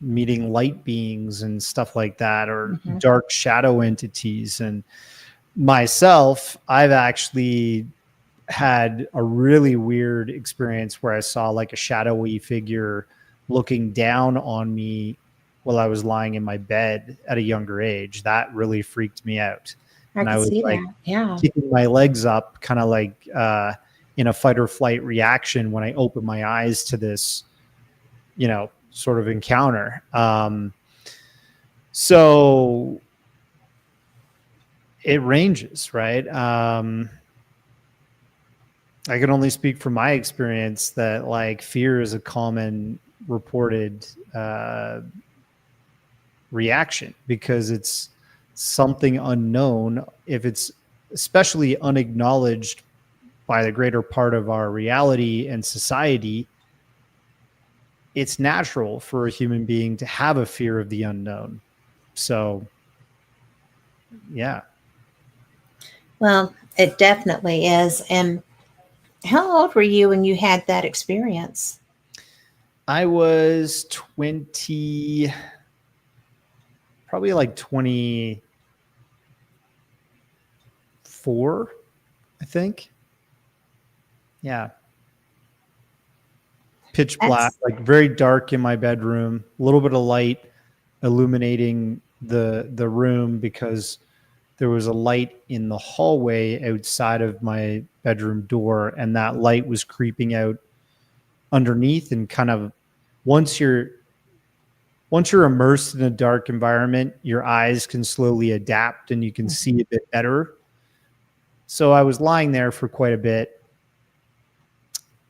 meeting light beings and stuff like that, or Mm-hmm. dark shadow entities. And myself, I've actually had a really weird experience where I saw like a shadowy figure looking down on me while I was lying in my bed at a younger age. That really freaked me out. I And I can was see like that. Yeah. keeping my legs up, kind of like in a fight or flight reaction when I opened my eyes to this, sort of encounter. So it ranges, right? I can only speak from my experience that like fear is a common reported reaction because it's something unknown. If it's especially unacknowledged by the greater part of our reality and society, it's natural for a human being to have a fear of the unknown. So, yeah. Well, it definitely is. And how old were you when you had that experience? I was 20, probably like 24, I think. Yeah. Pitch black, like very dark in my bedroom, a little bit of light illuminating the room because there was a light in the hallway outside of my bedroom door, and that light was creeping out underneath. And kind of once you're immersed in a dark environment, your eyes can slowly adapt and you can see a bit better. So I was lying there for quite a bit.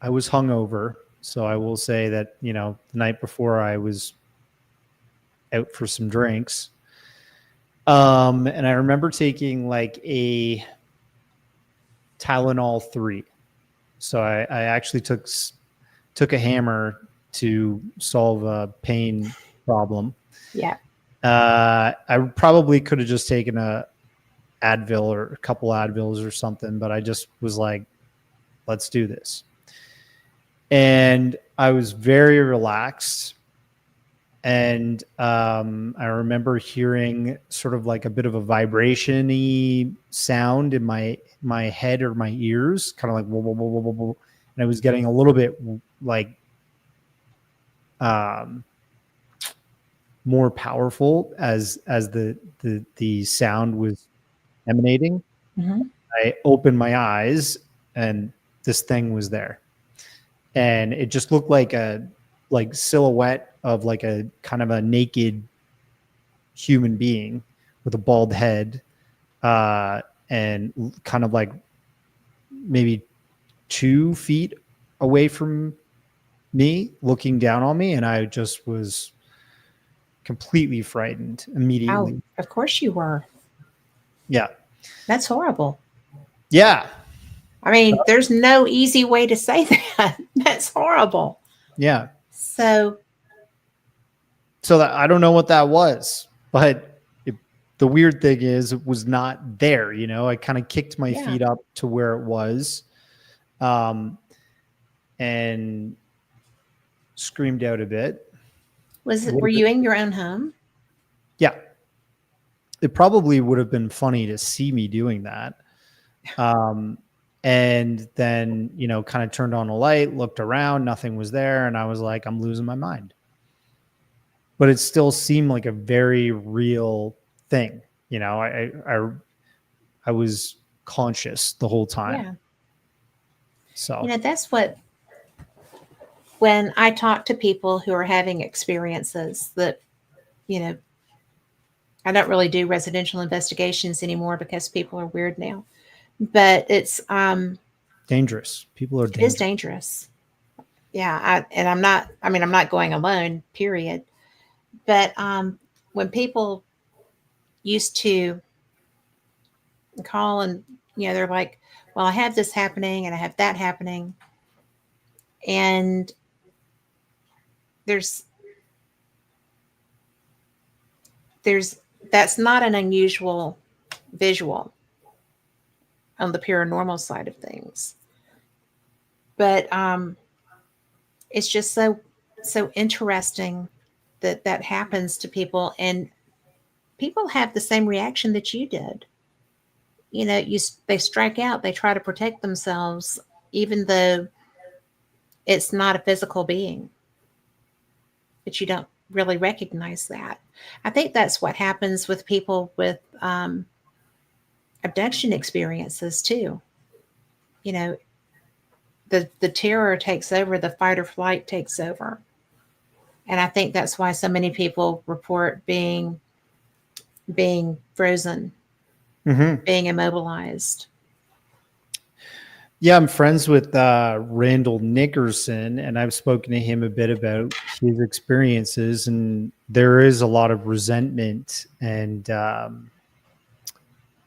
I was hungover. So I will say that, the night before I was out for some drinks. And I remember taking like a Tylenol 3. So I actually took a hammer to solve a pain problem. Yeah. I probably could have just taken a Advil or a couple Advils or something, but I just was like, let's do this. And I was very relaxed. And I remember hearing sort of like a bit of a vibration-y sound in my head or my ears, kind of like whoa, whoa, whoa, whoa, whoa, whoa. And I was getting a little bit like more powerful as the sound was emanating. Mm-hmm. I opened my eyes and this thing was there. And it just looked like a silhouette of like a kind of a naked human being with a bald head, and kind of like maybe 2 feet away from me, looking down on me. And I just was completely frightened immediately. Oh, of course you were. Yeah. That's horrible. Yeah. I mean, there's no easy way to say that. That's horrible. Yeah. So that I don't know what that was, but the weird thing is it was not there. I kind of kicked my feet up to where it was, and screamed out a bit. were you in your own home? Yeah. It probably would have been funny to see me doing that. And then, kind of turned on a light, looked around, nothing was there. And I was like, I'm losing my mind. But it still seemed like a very real thing. I was conscious the whole time. Yeah. So, that's what, when I talk to people who are having experiences that, I don't really do residential investigations anymore because people are weird now. But it's Dangerous. People are it is dangerous. dangerous. Yeah, I'm not. I mean, I'm not going alone. Period. But when people used to call and they're like, "Well, I have this happening and I have that happening," and there's there's that's not an unusual visual on the paranormal side of things. But it's just so interesting that that happens to people, and people have the same reaction that you did. They strike out, they try to protect themselves, even though it's not a physical being, but you don't really recognize that. I think that's what happens with people with abduction experiences too. You know, the terror takes over, the fight or flight takes over. And I think that's why so many people report being frozen, Mm-hmm. being immobilized. Yeah, I'm friends with Randall Nickerson, and I've spoken to him a bit about his experiences, and there is a lot of resentment and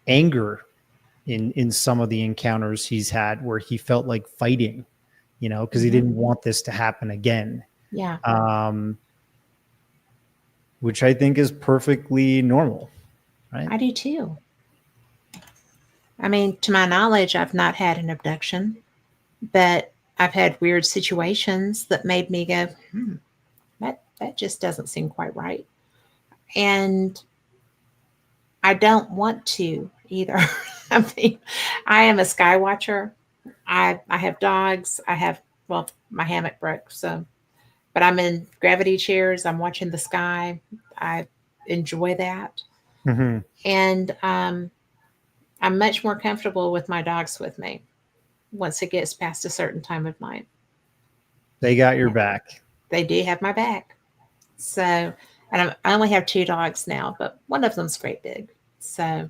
anger in some of the encounters he's had where he felt like fighting, because he Mm-hmm. didn't want this to happen again, Yeah, which I think is perfectly normal, right? I do too. I mean, to my knowledge, I've not had an abduction, but I've had weird situations that made me go, that just doesn't seem quite right. And I don't want to either. I mean, I am a sky watcher. I have dogs. Well, my hammock broke, so but I'm in gravity chairs. I'm watching the sky. I enjoy that, Mm-hmm. and I'm much more comfortable with my dogs with me once it gets past a certain time of night. They got your back. They do have my back. So, I only have two dogs now, but one of them's great big. So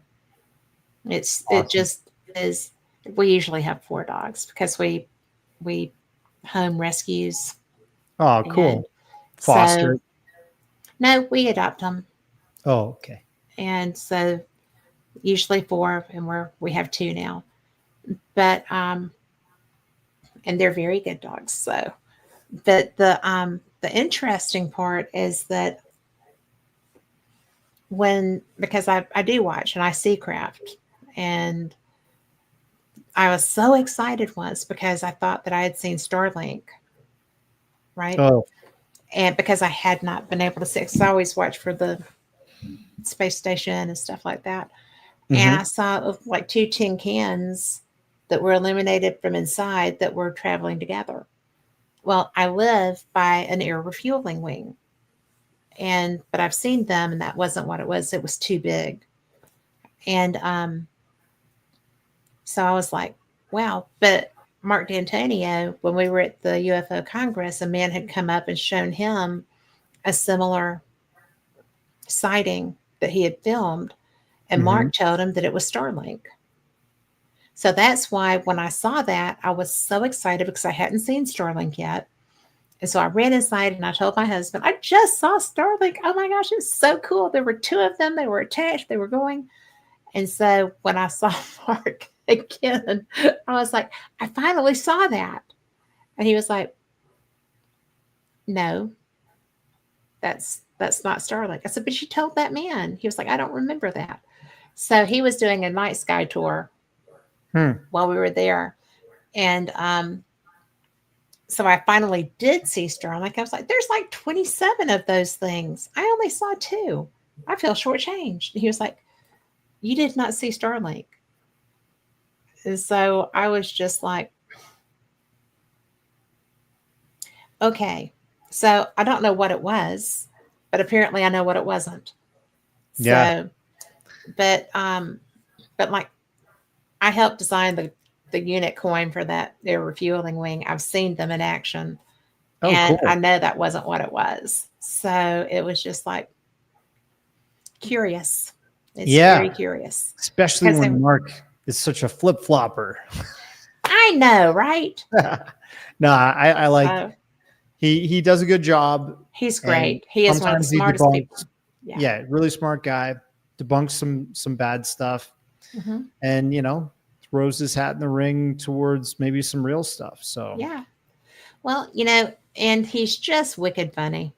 it Awesome. just is. We usually have four dogs because we home rescues, Oh, and cool. so Foster. no, we adopt them, Oh, okay. and so usually four, and we have two now. But and they're very good dogs. So, but the interesting part is that because I do watch and I see craft, and I was so excited once because I thought that I had seen Starlink, right? Oh, And because I had not been able to see, because I always watch for the space station and stuff like that. And mm-hmm. I saw like two tin cans that were illuminated from inside that were traveling together. Well, I live by an air refueling wing, but I've seen them, and that wasn't what it was. It was too big, and so I was like, wow. But Mark D'Antonio, when we were at the UFO Congress, a man had come up and shown him a similar sighting that he had filmed, and Mm-hmm. Mark told him that it was Starlink. So that's why when I saw that, I was so excited because I hadn't seen Starlink yet. And so I ran inside and I told my husband, I just saw Starlink. Oh my gosh, it's so cool. There were two of them. They were attached. They were going. And so when I saw Mark again, I was like, I finally saw that. And he was like, no, that's not Starlink. I said, but you told that man. He was like, I don't remember that. So he was doing a night sky tour while we were there. And so I finally did see Starlink. I was like, there's like 27 of those things. I only saw two. I feel shortchanged. And he was like, you did not see Starlink. And so I was just like, okay. So I don't know what it was, but apparently I know what it wasn't. Yeah. So, but like I helped design the unit coin for that air refueling wing. I've seen them in action, Oh, and cool. I know that wasn't what it was. So it was just like curious. It's Yeah. very curious. Especially Because when they- Mark is such a flip flopper. I know, right? No, I like So he does a good job. he's And great. He is one of the sometimes he smartest debunks- people. Yeah, really smart guy. Debunks some bad stuff, Mhm. and throws his hat in the ring towards maybe some real stuff. So Yeah. Well, and he's just wicked funny.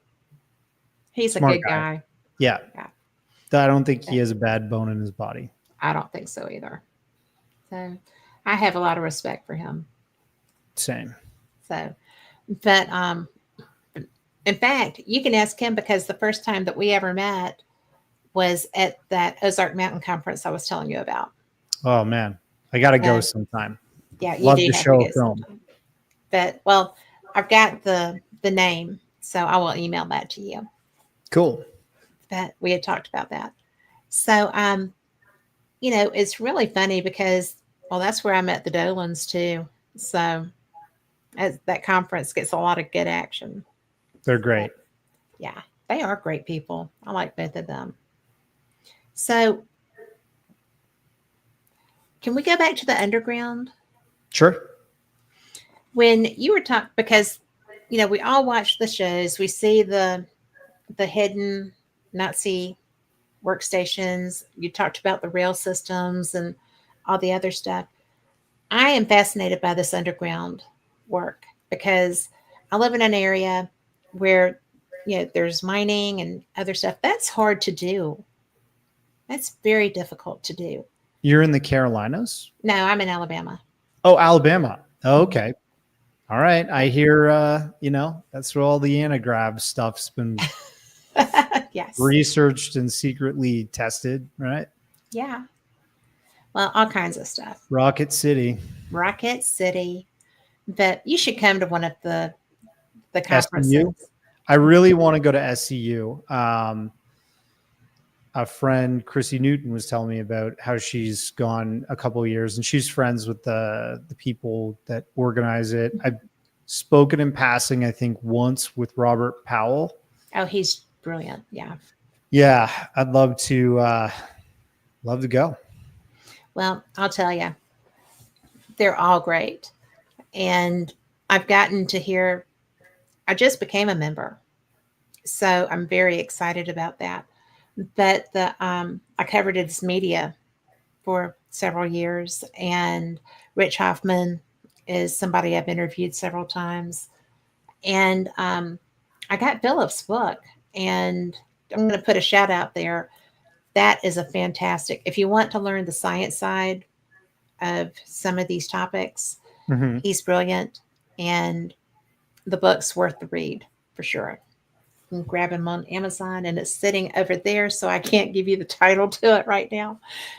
He's Smart a good guy. guy. yeah, Yeah. I don't think he has a bad bone in his body. I don't think so either. So I have a lot of respect for him. Same. So, but in fact, you can ask him because the first time that we ever met was at that Ozark Mountain conference I was telling you about. Oh man, I gotta go Yeah. sometime. Yeah, you Love do to have show to a go film. sometime. But well, I've got the name, so I will email that to you. Cool. But we had talked about that. So it's really funny because that's where I met the Dolans too. So as that conference gets a lot of good action. They're great. Yeah, they are great people. I like both of them. So can we go back to the underground? Sure. When you were talking, because we all watch the shows, we see the hidden Nazi workstations. You talked about the rail systems and all the other stuff. I am fascinated by this underground work because I live in an area where there's mining and other stuff. That's hard to do. That's very difficult to do. You're in the Carolinas? No, I'm in Alabama. Oh, Alabama. Oh, okay. All right. I hear that's where all the anti-grav stuff's been Yes. researched and secretly tested, right? Yeah. Well, all kinds of stuff. Rocket City. Rocket City. But you should come to one of the conferences. SCU? I really want to go to SCU. A friend, Chrissy Newton, was telling me about how she's gone a couple of years, and she's friends with the people that organize it. I've spoken in passing, I think, once with Robert Powell. Oh, he's brilliant. Yeah. Yeah, I'd love to go. Well, I'll tell you, they're all great. And I've gotten to hear, I just became a member. So I'm very excited about that. But I covered its media for several years, and Rich Hoffman is somebody I've interviewed several times. And I got Philip's book, and I'm going to put a shout out there. That is a fantastic, if you want to learn the science side of some of these topics, Mm-hmm. he's brilliant, and the book's worth the read for sure. You can grab him on Amazon, and it's sitting over there, so I can't give you the title to it right now,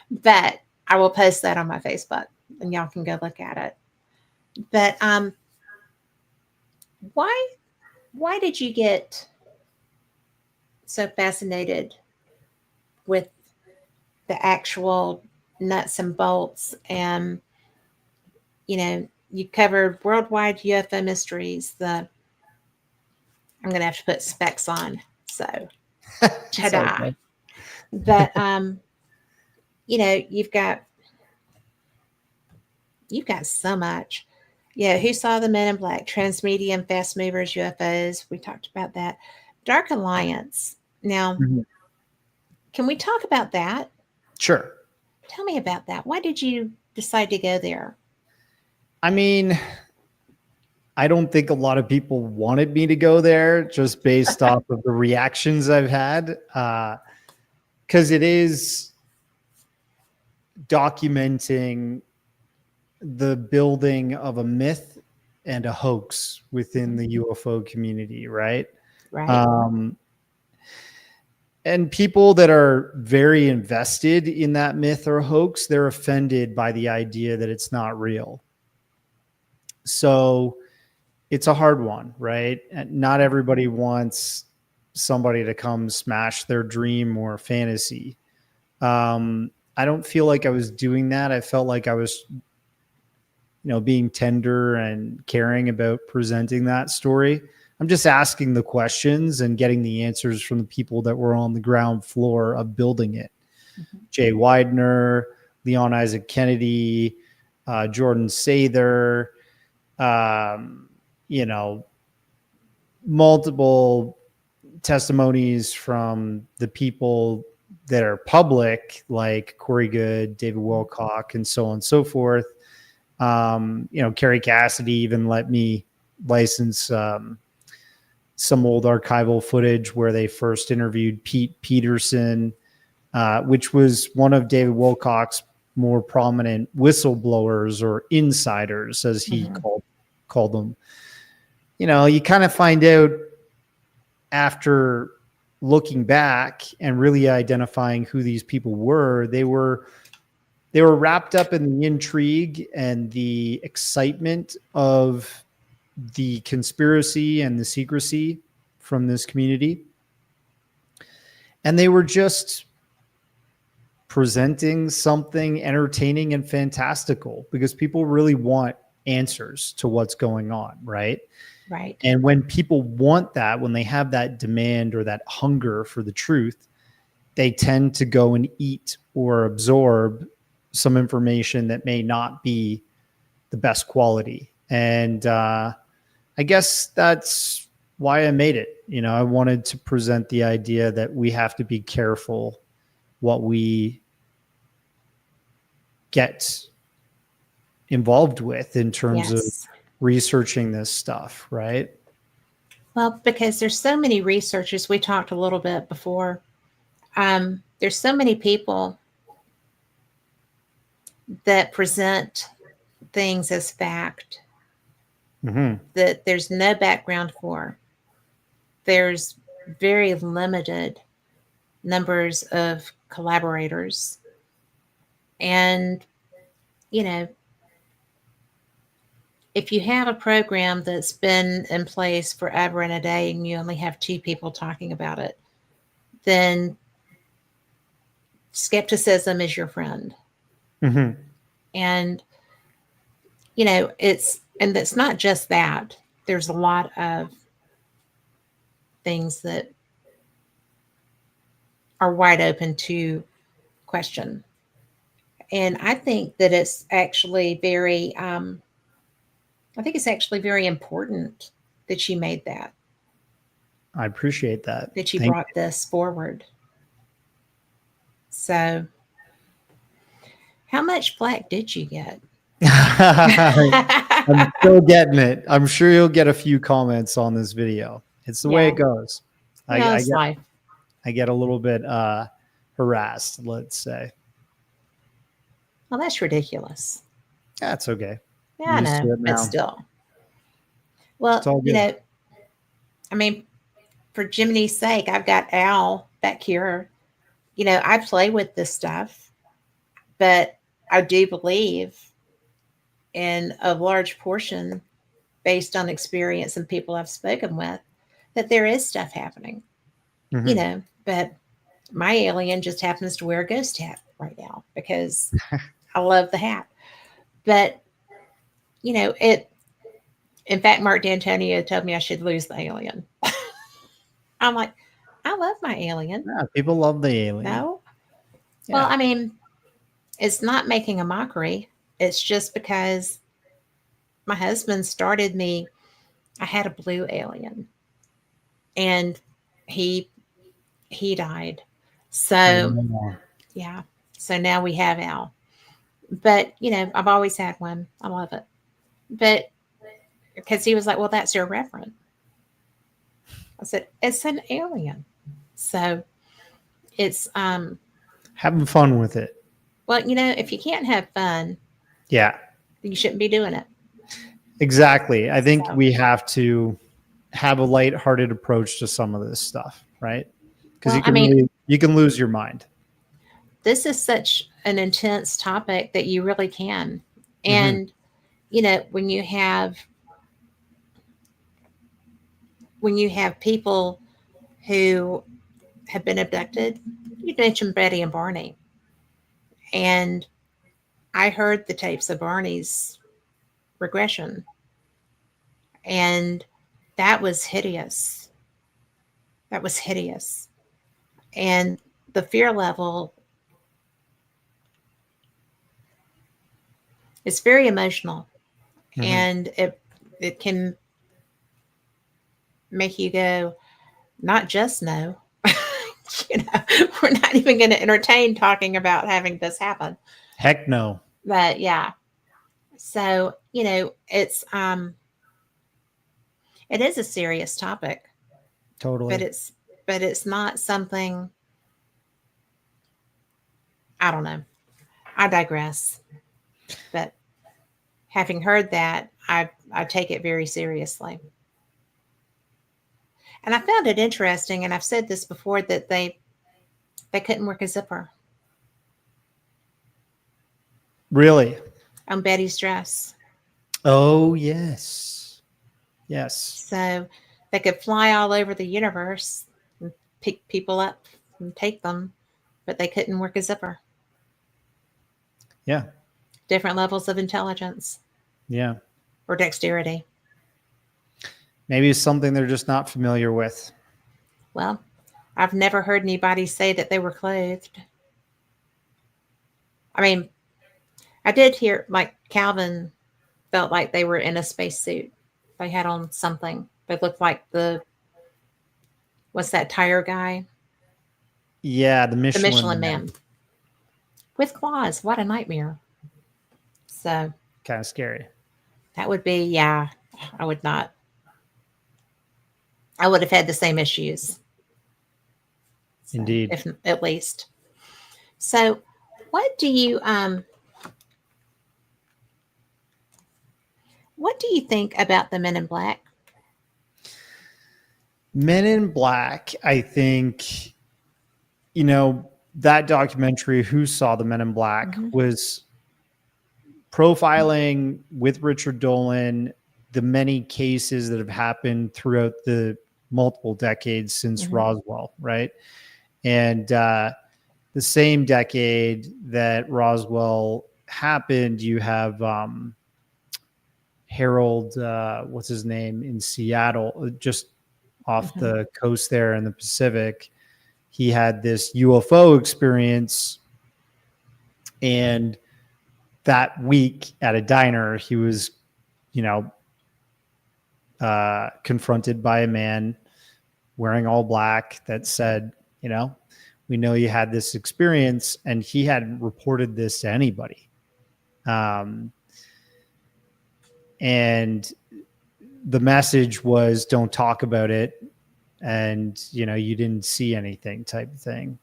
but I will post that on my Facebook, and y'all can go look at it. But why did you get so fascinated with the actual nuts and bolts? And you covered worldwide UFO mysteries. I'm going to have to put specs on, so ta-da. Okay. But you've got so much. Yeah, who saw the Men in Black, transmedium, fast movers, UFOs? We talked about that. Dark Alliance. Now, Mhm. can we talk about that? Sure. Tell me about that. Why did you decide to go there? I mean, I don't think a lot of people wanted me to go there just based off of the reactions I've had. Because it is documenting the building of a myth and a hoax within the UFO community, right? Right. And people that are very invested in that myth or hoax, they're offended by the idea that it's not real. So it's a hard one, right? And not everybody wants somebody to come smash their dream or fantasy. I don't feel like I was doing that. I felt like I was, being tender and caring about presenting that story. I'm just asking the questions and getting the answers from the people that were on the ground floor of building it. Mhm. Jay Widener, Leon Isaac Kennedy, Jordan Sather, you know, multiple testimonies from the people that are public, like Corey Good, David Wilcock, and so on and so forth. You know, Kerry Cassidy even let me license some old archival footage where they first interviewed Pete Peterson, which was one of David Wilcock's more prominent whistleblowers or insiders, as he called them. You know, you kind of find out after looking back and really identifying who these people were, they were wrapped up in the intrigue and the excitement of the conspiracy and the secrecy from this community. And they were just presenting something entertaining and fantastical because people really want answers to what's going on, right? Right. And when people want that, when they have that demand or that hunger for the truth, they tend to go and eat or absorb some information that may not be the best quality. And I guess that's why I made it. You know, I wanted to present the idea that we have to be careful what we get involved with in terms of researching this stuff, right? Well, because there's so many researchers, we talked a little bit before. There's so many people that present things as fact that there's no background for. There's very limited numbers of collaborators. And, you know, if you have a program that's been in place forever and a day and you only have 2 people talking about it, then skepticism is your friend. And, you know, it's not just that. There's a lot of things that are wide open to question. And I think that it's actually very, very important that you made that. I appreciate that. That you brought this forward. So, how much flack did you get? I'm still getting it. I'm sure you'll get a few comments on this video. It's the way it goes. Life. I get a little bit harassed, let's say. Well, that's ridiculous. That's okay. Yeah, I know, but still. Well, you know, I mean, for Jiminy's sake, I've got Al back here. You know, I play with this stuff, but I do believe in a large portion, based on experience and people I've spoken with, that there is stuff happening. You know, but my alien just happens to wear a ghost hat right now because I love the hat. But, you know, in fact, Mark D'Antonio told me I should lose the alien. I'm like, I love my alien. Yeah, people love the alien. No? Yeah. Well, I mean, it's not making a mockery. It's just because my husband started me. I had a blue alien. And he died. So, yeah. So now we have Al. But, you know, I've always had one. I love it. But because he was like, well, that's irreverent. I said, it's an alien. So it's having fun with it. Well, you know, if you can't have fun, you shouldn't be doing it. Exactly. I think we have to have a lighthearted approach to some of this stuff, right? Because you can lose your mind. This is such an intense topic that you really can. And, you know, when you have people who have been abducted, you mentioned Betty and Barney. And I heard the tapes of Barney's regression. And that was hideous. That was hideous. And the fear level is very emotional. Mhm. And it can make you go, not just no. We're not even going to entertain talking about having this happen. Heck no. But yeah. So, it is a serious topic, Totally. but it's not something. I don't know. I digress. But having heard that, I take it very seriously. And I found it interesting, and I've said this before, that they couldn't work a zipper Really? on Betty's dress. Oh, yes. Yes. So they could fly all over the universe and pick people up and take them, but they couldn't work a zipper. Yeah. Different levels of intelligence Yeah. or dexterity. Maybe it's something they're just not familiar with. Well, I've never heard anybody say that they were clothed. I mean, I did hear like Calvin felt like they were in a spacesuit. They had on something. They looked like what's that tire guy? Yeah, the The Michelin, Michelin Man. With claws. What a nightmare. So Kind of scary. that would be, yeah, I would not. I would have had the same issues. So, Indeed. if at least. So what do you think about the Men in Black? Men in Black, I think, that documentary, Who Saw the Men in Black, was profiling with Richard Dolan the many cases that have happened throughout the multiple decades since Roswell, right? And the same decade that Roswell happened, you have Harold, what's his name, in Seattle, just off the coast there in the Pacific. He had this UFO experience, and that week at a diner, he was, confronted by a man wearing all black that said, we know you had this experience, and he hadn't reported this to anybody. And the message was, don't talk about it. And, you didn't see anything type of thing.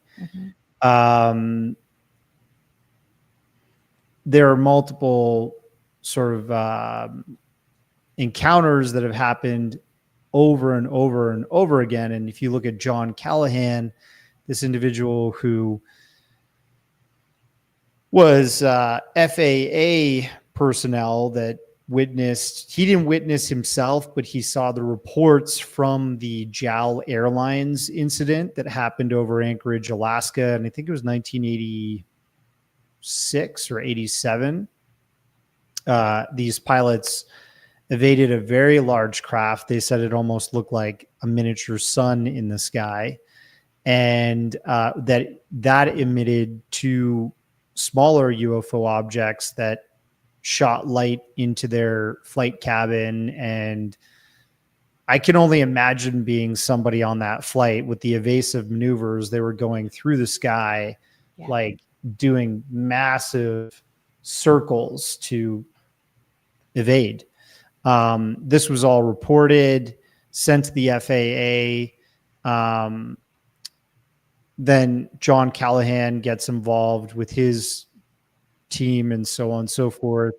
There are multiple sort of encounters that have happened over and over and over again. And if you look at John Callahan, this individual who was FAA personnel that he didn't witness himself, but he saw the reports from the JAL Airlines incident that happened over Anchorage, Alaska. And I think it was 1986 or 87. These pilots evaded a very large craft. They said it almost looked like a miniature sun in the sky. And that emitted two smaller UFO objects that shot light into their flight cabin. And I can only imagine being somebody on that flight with the evasive maneuvers. They were going through the sky, like doing massive circles to evade. This was all reported, sent to the FAA. Then John Callahan gets involved with his team and so on and so forth.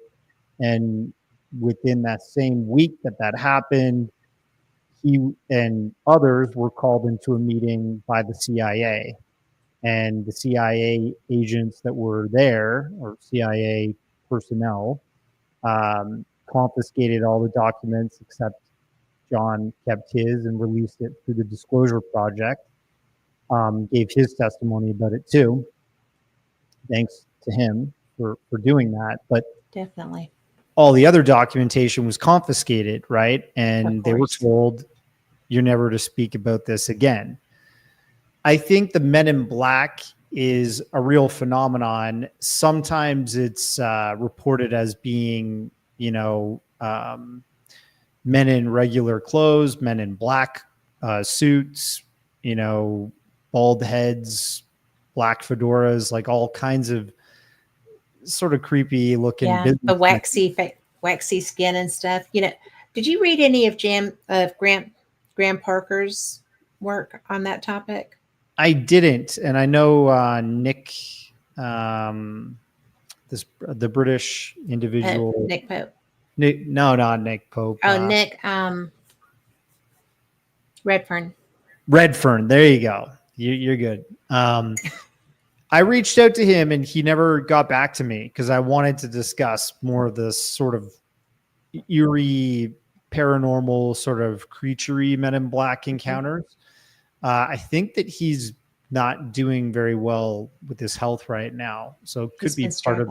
And within that same week that happened, he and others were called into a meeting by the CIA. And the CIA agents that were there, or CIA personnel, confiscated all the documents except John kept his and released it through the Disclosure Project. Gave his testimony about it too. Thanks to him for doing that. But definitely, all the other documentation was confiscated, right? And they were told, you're never to speak about this again. I think the Men in Black is a real phenomenon. Sometimes it's reported as being, men in regular clothes, men in black suits, bald heads, black fedoras, like all kinds of sort of creepy looking. Yeah, the waxy skin and stuff. Did you read any of Graham Parker's work on that topic? I didn't, and I know Nick, the British individual, Nick Pope. Nick, no, not Nick Pope. Nick Redfern. Redfern, there you go. You're good. I reached out to him, and he never got back to me because I wanted to discuss more of this sort of eerie, paranormal, sort of creaturey Men in Black encounters. I think that he's not doing very well with his health right now. So it could be part of,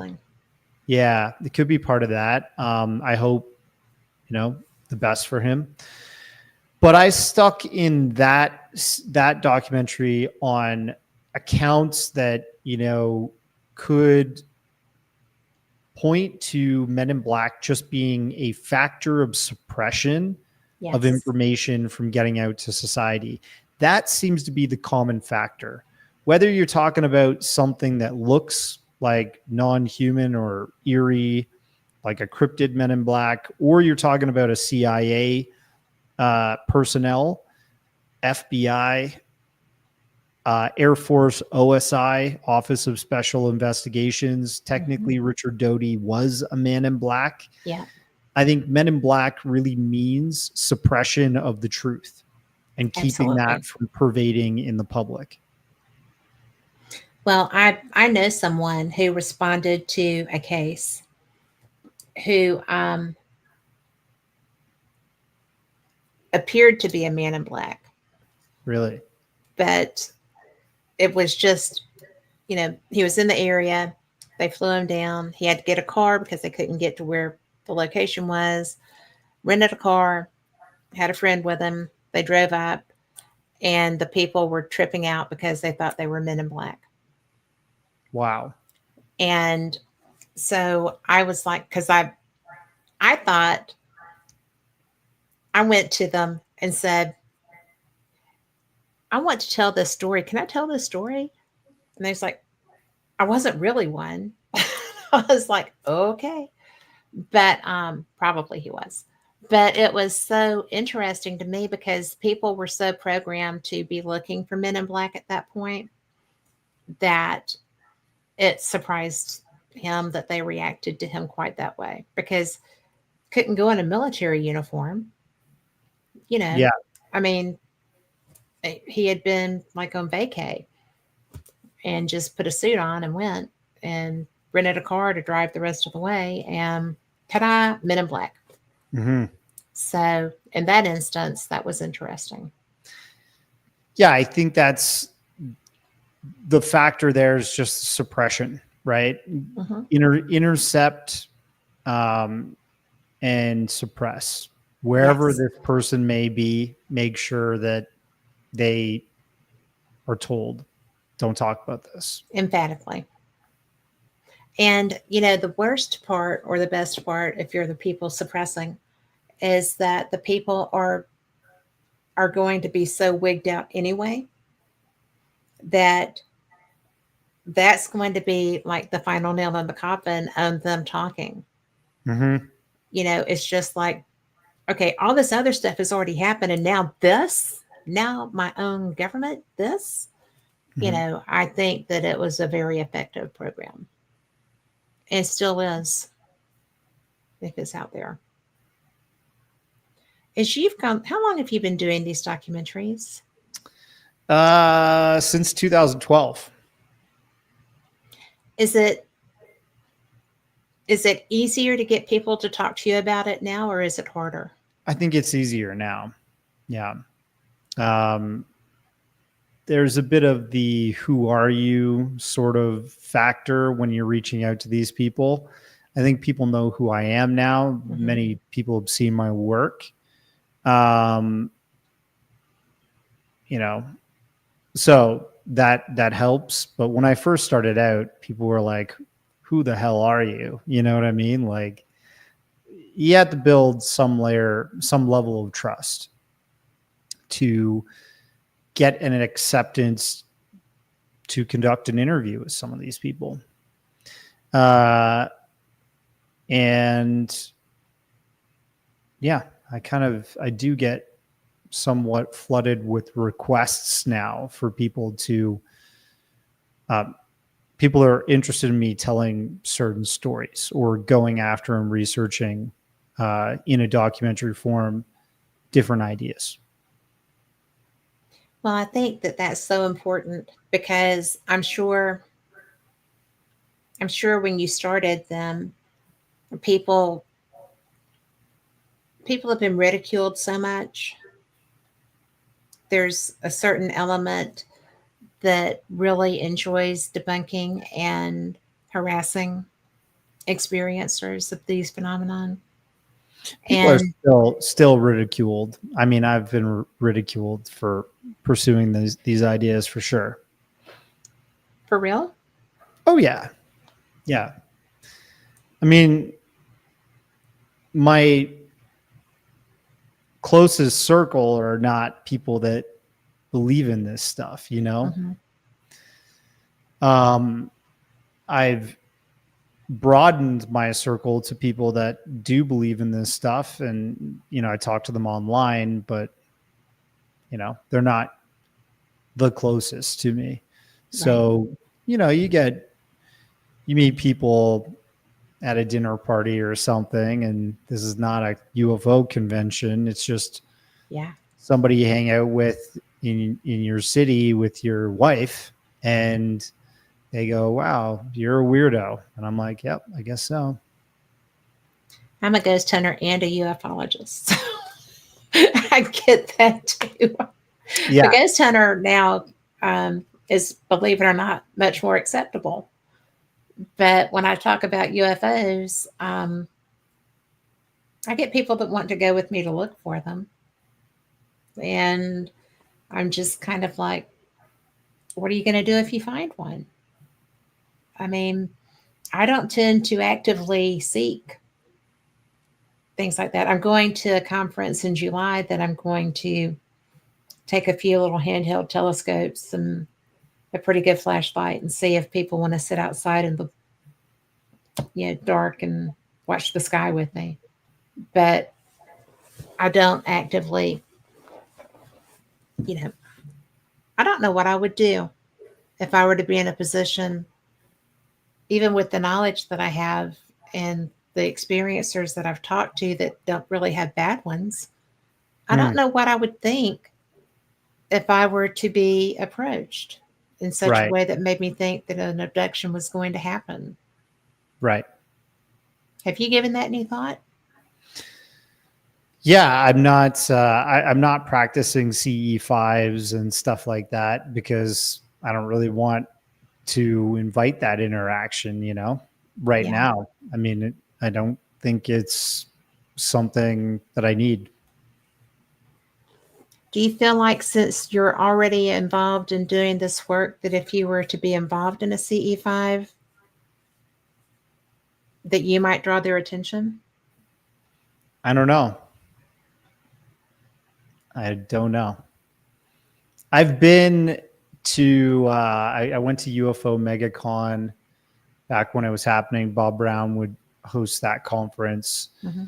it could be part of that. I hope, the best for him. But I stuck in that documentary on accounts that, could point to Men in Black just being a factor of suppression of information from getting out to society. That seems to be the common factor. Whether you're talking about something that looks like non-human or eerie, like a cryptid Men in Black, or you're talking about a CIA personnel, FBI, Air Force, OSI, Office of Special Investigations. Technically, Richard Doty was a Man in Black. Yeah. I think Men in Black really means suppression of the truth and keeping that from pervading in the public. Well, I know someone who responded to a case who appeared to be a Man in Black. Really? But it was just, he was in the area. They flew him down. He had to get a car because they couldn't get to where the location was. Rented a car, had a friend with him. They drove up, and the people were tripping out because they thought they were Men in Black. Wow. And so I was like, because I thought, I went to them and said, I want to tell this story. Can I tell this story? And they was like, I wasn't really one. I was like, okay. But probably he was. But it was so interesting to me because people were so programmed to be looking for Men in Black at that point that it surprised him that they reacted to him quite that way, because couldn't go in a military uniform. Yeah. I mean, he had been like on vacay and just put a suit on and went and rented a car to drive the rest of the way, and ta-da, Men in Black. Mm-hmm. So in that instance, that was interesting. Yeah, I think that's the factor there is just suppression, right? Intercept and suppress wherever this person may be. Make sure that they are told, don't talk about this. Emphatically. And, the worst part or the best part, if you're the people suppressing, is that the people are going to be so wigged out anyway that that's going to be like the final nail in the coffin of them talking. Mm-hmm. It's just like, okay, all this other stuff has already happened, and now my own government, this, I think that it was a very effective program. It still is, if it's out there. How long have you been doing these documentaries? Since 2012. Is it easier to get people to talk to you about it now, or is it harder? I think it's easier now. Yeah. There's a bit of the who are you sort of factor when you're reaching out to these people. I think people know who I am now. Mm-hmm. Many people have seen my work. So that helps. But when I first started out, people were like, who the hell are you? You know what I mean? Like, you have to build some level of trust to get an acceptance to conduct an interview with some of these people. And yeah, I do get somewhat flooded with requests now for people are interested in me telling certain stories or going after and researching in a documentary form different ideas. Well, I think that that's so important because I'm sure when you started them, people have been ridiculed so much. There's a certain element that really enjoys debunking and harassing experiencers of these phenomenon. People And are still ridiculed. I mean, I've been ridiculed for pursuing these ideas for sure. for real? Oh yeah. Yeah. I mean, my closest circle are not people that believe in this stuff, you know? Mm-hmm. I've broadened my circle to people that do believe in this stuff, and I talk to them online, but they're not the closest to me. So you meet people at a dinner party or something, and this is not a UFO convention. It's just somebody you hang out with in your city with your wife, and they go, wow, you're a weirdo. And I'm like, yep, I guess so. I'm a ghost hunter and a ufologist. I get that too. Yeah. The ghost hunter now is, believe it or not, much more acceptable. But when I talk about UFOs, I get people that want to go with me to look for them. And I'm just kind of like, what are you going to do if you find one? I mean, I don't tend to actively seek things like that. I'm going to a conference in July that I'm going to take a few little handheld telescopes and a pretty good flashlight and see if people want to sit outside in the dark and watch the sky with me. But I don't actively, I don't know what I would do if I were to be in a position, even with the knowledge that I have and the experiencers that I've talked to that don't really have bad ones. I don't know what I would think if I were to be approached in such a way that made me think that an abduction was going to happen. Right. Have you given that any thought? Yeah, I'm not. I'm not practicing CE5s and stuff like that because I don't really want to invite that interaction. Right now. I mean, I don't think it's something that I need. Do you feel like since you're already involved in doing this work, that if you were to be involved in a CE5, that you might draw their attention? I don't know. I don't know. I've been to, I went to UFO MegaCon back when it was happening. Bob Brown would host that conference. Mm-hmm.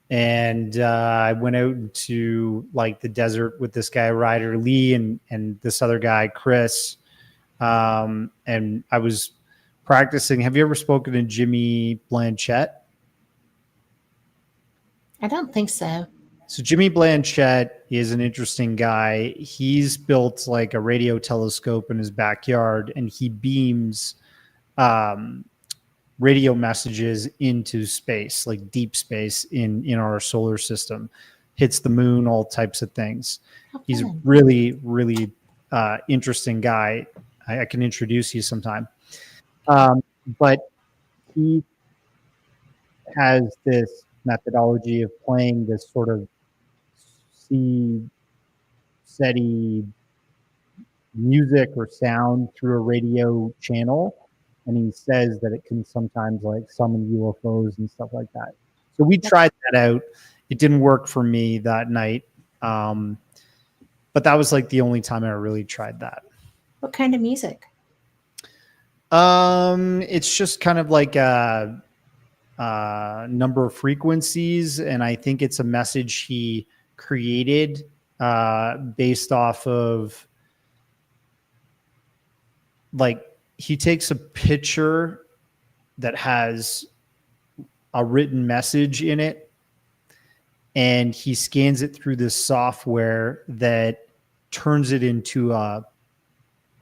And I went out into like the desert with this guy, Ryder Lee, and this other guy, Chris. And I was practicing. Have you ever spoken to Jimmy Blanchette? I don't think so. So Jimmy Blanchette is an interesting guy. He's built like a radio telescope in his backyard, and he beams radio messages into space, like deep space in our solar system, hits the moon, all types of things. Okay. He's a really, really interesting guy. I can introduce you sometime. But he has this methodology of playing this sort of C SETI music or sound through a radio channel, and he says that it can sometimes like summon UFOs and stuff like that. So we tried that out. It didn't work for me that night, but that was like the only time I really tried that. What kind of music? It's just kind of like a number of frequencies, and I think it's a message he created based off of, like, he takes a picture that has a written message in it, and he scans it through this software that turns it into a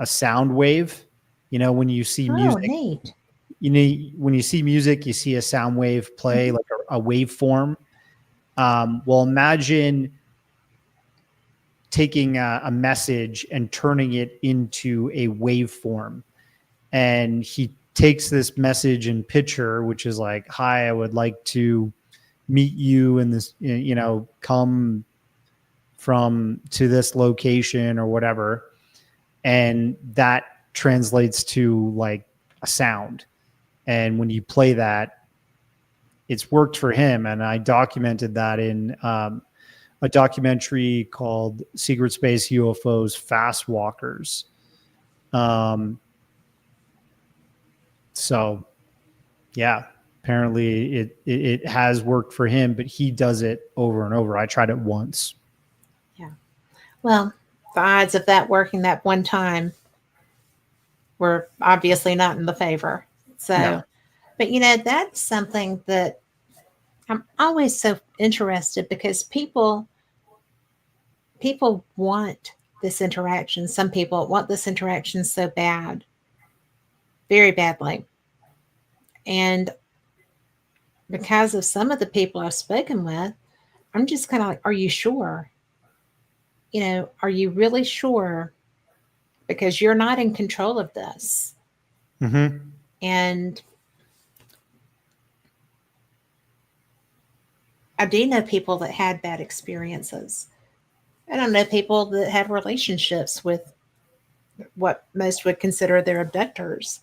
sound wave. You know, when you see music, neat. you know, when you see music, you see a sound wave play, like a waveform. Well, imagine taking a message and turning it into a waveform. And he takes this message and picture, which is like, hi, I would like to meet you in this, you know, come from to this location or whatever. And that translates to like a sound. And when you play that, it's worked for him. And I documented that in a documentary called Secret Space UFOs Fast Walkers. So yeah, apparently it has worked for him, but he does it over and over. I tried it once. Yeah. Well, the odds of that working that one time were obviously not in the favor. So, No. But you know, that's something that I'm always so interested, because people want this interaction. Some people want this interaction so bad, very badly. And because of some of the people I've spoken with, I'm just kind of like, are you sure? You know, are you really sure? Because you're not in control of this. Mm-hmm. And I do know people that had bad experiences. And I know people that have relationships with what most would consider their abductors,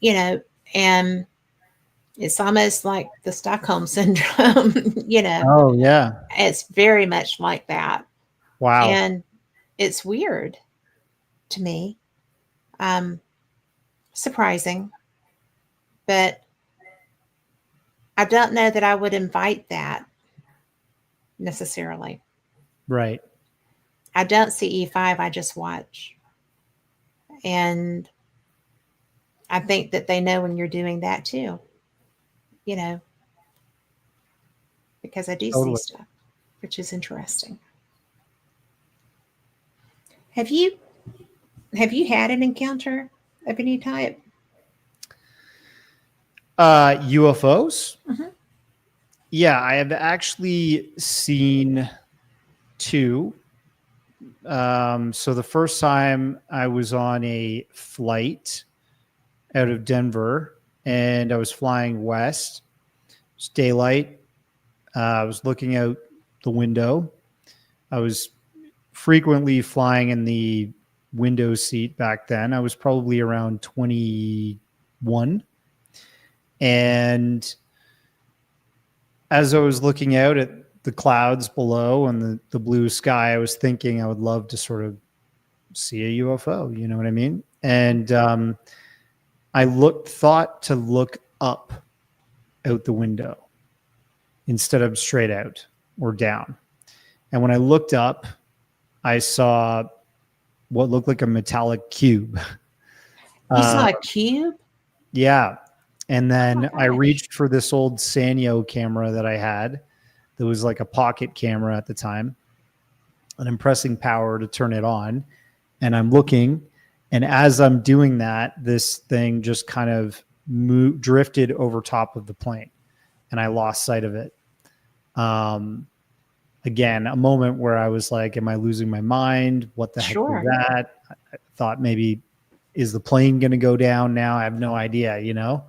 you know, and it's almost like the Stockholm syndrome, you know. Oh, yeah. It's very much like that. Wow. And it's weird to me. Surprising. But I don't know that I would invite that necessarily. Right. I don't see E5, I just watch. And I think that they know when you're doing that too, you know, because I do Totally. see stuff, which is interesting. Have you had an encounter of any type? UFOs? Mhm. Yeah, I have actually seen two. So the first time I was on a flight out of Denver, and I was flying west. It's daylight. I was looking out the window. I was frequently flying in the window seat back then. I was probably around 21. And as I was looking out at the clouds below and the blue sky, I was thinking I would love to sort of see a UFO. You know what I mean? And I thought to look up out the window instead of straight out or down. And when I looked up, I saw what looked like a metallic cube. You saw a cube? Yeah. And then I gosh. reached for this old Sanyo camera that I had. That was like a pocket camera at the time. And I'm pressing power to turn it on. And I'm looking. And as I'm doing that, this thing just kind of drifted over top of the plane. And I lost sight of it. Again, a moment where I was like, am I losing my mind? What the heck was that? I thought maybe, is the plane going to go down now? I have no idea, you know?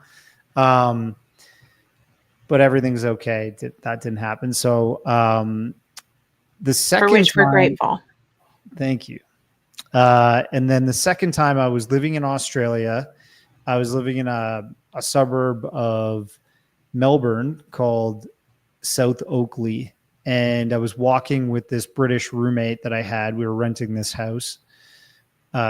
but everything's okay. That didn't happen. So the For second which we're time, grateful. thank you. And then the second time I was living in Australia, I was living in a suburb of Melbourne called South Oakley. And I was walking with this British roommate that I had. We were renting this house,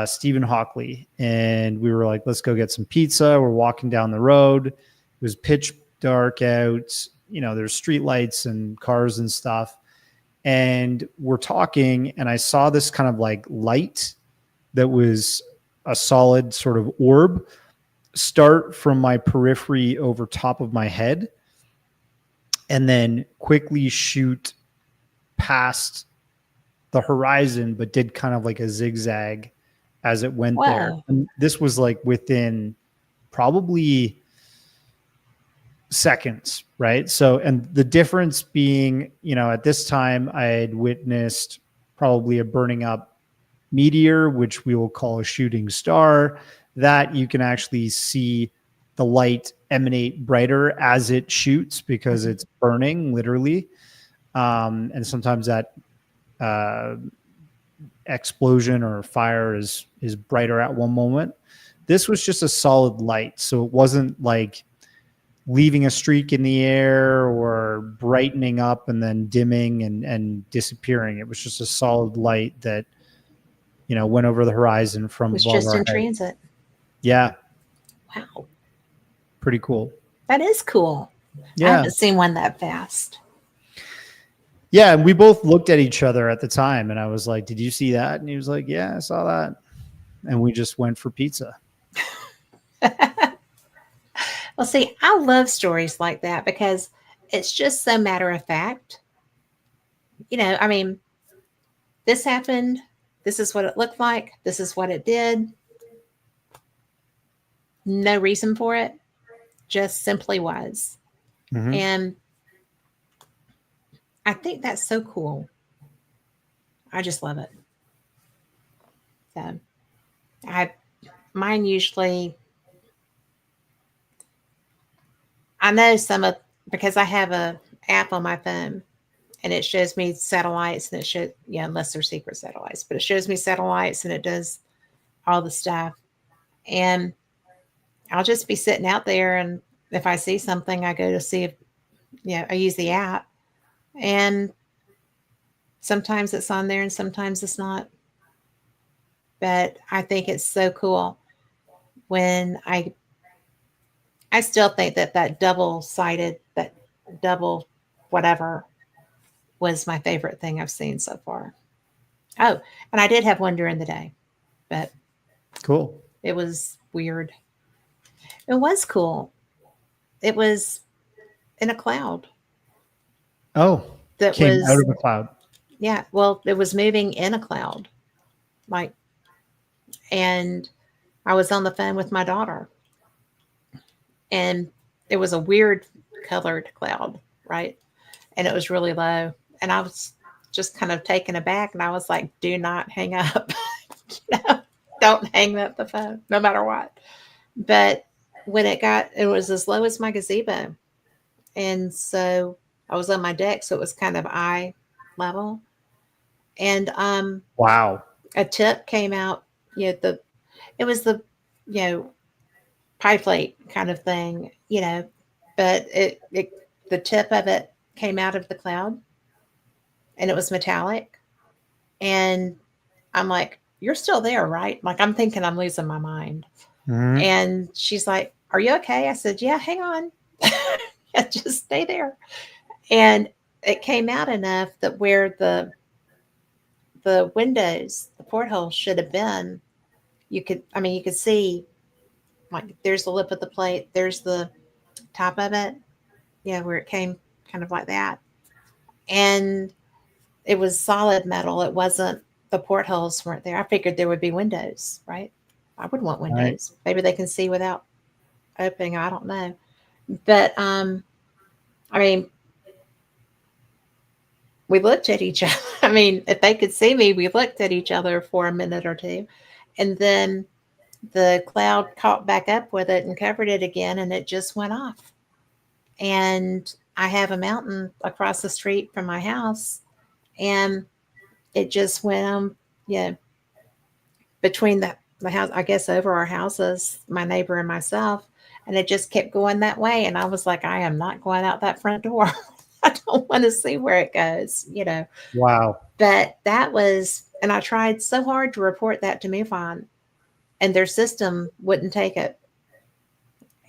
Stephen Hockley. And we were like, let's go get some pizza. We're walking down the road. It was pitch dark out. You know, there's street lights and cars and stuff. And we're talking, and I saw this kind of like light that was a solid sort of orb start from my periphery over top of my head and then quickly shoot past the horizon, but did kind of like a zigzag as it went there. Whoa. And this was like within probably seconds, right? So, and the difference being, you know, at this time I had witnessed probably a burning up meteor, which we will call a shooting star, that you can actually see the light emanate brighter as it shoots because it's burning literally. And sometimes that explosion or fire is brighter at one moment. This was just a solid light. So it wasn't like leaving a streak in the air or brightening up and then dimming and disappearing. It was just a solid light that, you know, went over the horizon from Was above just our in head. transit. Yeah, Wow. pretty cool. That is cool. I Yeah. haven't seen one that fast. Yeah, and we both looked at each other at the time, and I was like, "Did you see that?" And he was like, "Yeah, I saw that." And we just went for pizza. Well, see, I love stories like that because it's just so matter of fact. You know, I mean, this happened. This is what it looked like. This is what it did. No reason for it. Just simply was. Mhm. And I think that's so cool. I just love it. So mine usually, I know some of, because I have a app on my phone and it shows me satellites and it shows, yeah, unless they're secret satellites, but it shows me satellites and it does all the stuff. And I'll just be sitting out there, and if I see something, I go to see if, you know, I use the app, and sometimes it's on there and sometimes it's not. But I think it's so cool when I still think that double-sided, that double whatever was my favorite thing I've seen so far. Oh, and I did have one during the day, but Cool. it was weird. It was cool. It was in a cloud Oh, that came out was, of a cloud. yeah, well, it was moving in a cloud. Like, and I was on the phone with my daughter, and it was a weird colored cloud, right? And it was really low. And I was just kind of taken aback, and I was like, do not hang up. You know, don't hang up the phone, no matter what. But when it was as low as my gazebo. And so I was on my deck, so it was kind of eye level. And Wow. a tip came out, you know, it was the, you know, pie plate kind of thing, you know, but the tip of it came out of the cloud and it was metallic. And I'm like, you're still there, right? Like, I'm thinking I'm losing my mind. Mhm. And she's like, are you okay? I said, yeah, hang on. Yeah, just stay there. And it came out enough that where the windows, the porthole should have been, you could see, like, there's the lip of the plate, there's the top of it, yeah, where it came kind of like that. And it was solid metal. It wasn't, the portholes weren't there. I figured there would be windows, right? I would want Right. windows. Maybe they can see without opening. I don't know. But I mean, we looked at each other. I mean, if they could see me, we looked at each other for a minute or two. And then the cloud caught back up with it and covered it again, and it just went off. and I have a mountain across the street from my house, and it just went between the house, I guess over our houses, my neighbor and myself, and it just kept going that way. And I was like, I am not going out that front door. I don't want to see where it goes. Wow. But that was, and I tried so hard to report that to MUFON, and their system wouldn't take it.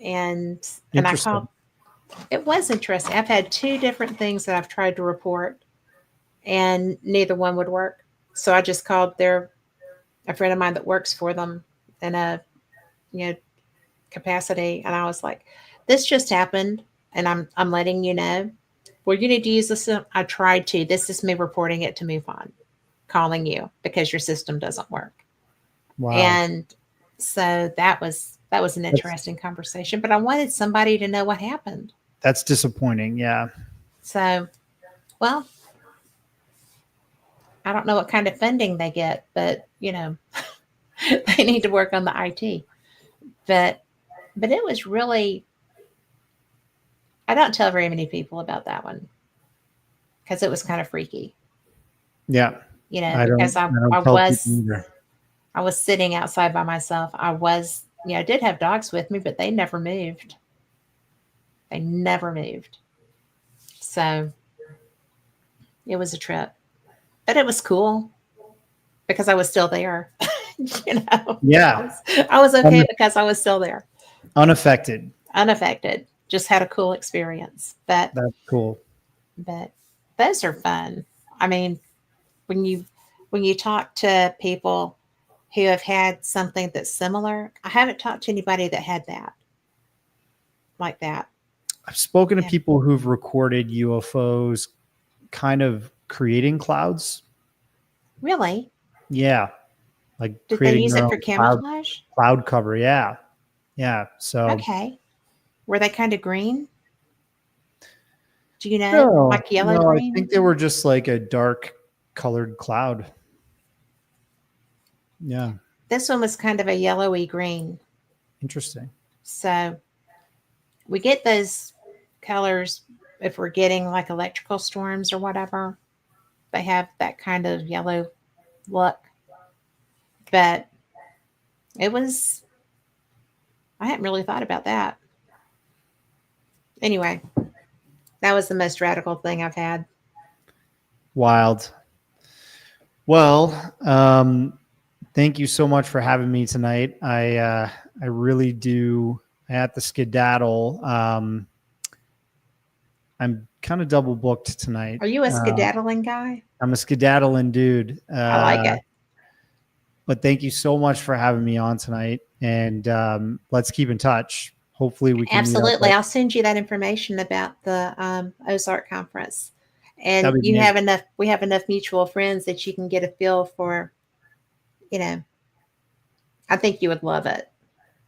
And I called. It was interesting. I've had 2 different things that I've tried to report, and neither one would work. So I just called a friend of mine that works for them in a capacity, and I was like, "This just happened, and I'm letting you know. Well, you need to use this." I tried to. This is me reporting it to MUFON, calling you because your system doesn't work. Wow. And so that was an interesting conversation. But I wanted somebody to know what happened. That's disappointing. Yeah. So, well, I don't know what kind of funding they get, but they need to work on the IT. But it was really, I don't tell very many people about that one because it was kind of freaky. Yeah. Because I was sitting outside by myself. I did have dogs with me, but they never moved. So it was a trip, but it was cool because I was still there. Yeah. I was okay because I was still there. Unaffected. Just had a cool experience. But that's cool. But those are fun. I mean, when you talk to people who have had something that's similar, I haven't talked to anybody that had that like that. I've spoken to people who've recorded UFOs kind of creating clouds. Really? Yeah. Like did they use it for camouflage? Cloud cover, yeah. Yeah. So okay. Were they kind of green? Do you know? Like yellow green? I think they were just like a dark colored cloud. Yeah. This one was kind of a yellowy green. Interesting. So we get those colors if we're getting like electrical storms or whatever. They have that kind of yellow look. But I hadn't really thought about that. Anyway, that was the most radical thing I've had. Wild. Well, thank you so much for having me tonight. I really do. I had to skedaddle. I'm kind of double booked tonight. Are you a skedaddling guy? I'm a skedaddling dude. I like it. But thank you so much for having me on tonight. And let's keep in touch. Hopefully we can. Absolutely. I'll send you that information about the Ozark conference. And we have enough mutual friends that you can get a feel for, I think you would love it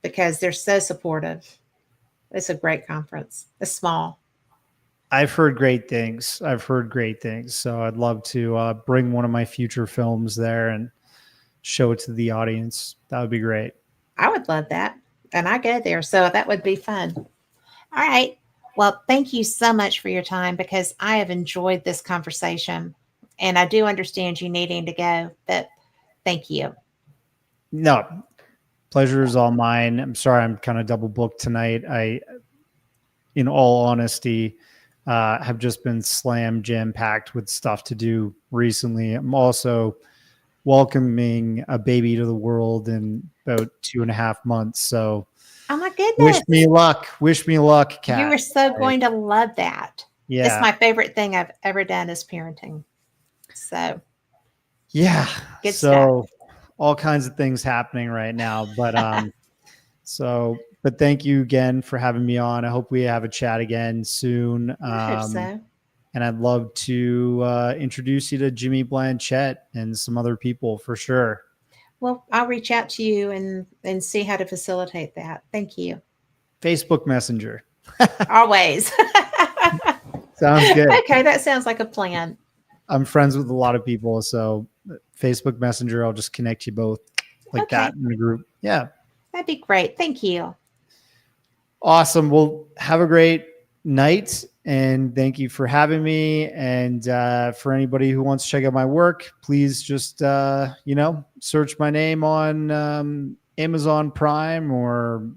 because they're so supportive. It's a great conference. It's small. I've heard great things. So I'd love to bring one of my future films there and show it to the audience. That would be great. I would love that. And I go there. So that would be fun. All right. Well, thank you so much for your time because I have enjoyed this conversation and I do understand you needing to go, but thank you. No, pleasure is all mine. I'm sorry I'm kind of double booked tonight. In all honesty, have just been jam packed with stuff to do recently. I'm also welcoming a baby to the world in about 2.5 months. So oh my goodness. Wish me luck, Kat. You are so going to love that. Yeah. It's my favorite thing I've ever done is parenting. So yeah. Good stuff. All kinds of things happening right now. But but thank you again for having me on. I hope we have a chat again soon. I hope so. And I'd love to introduce you to Jimmy Blanchett and some other people for sure. Well, I'll reach out to you and see how to facilitate that. Thank you. Facebook Messenger. Always. Sounds good. Okay, that sounds like a plan. I'm friends with a lot of people, so Facebook Messenger, I'll just connect you both like that in the group. Yeah. That'd be great. Thank you. Awesome. Well, have a great night, and thank you for having me. And for anybody who wants to check out my work, please just search my name on Amazon Prime or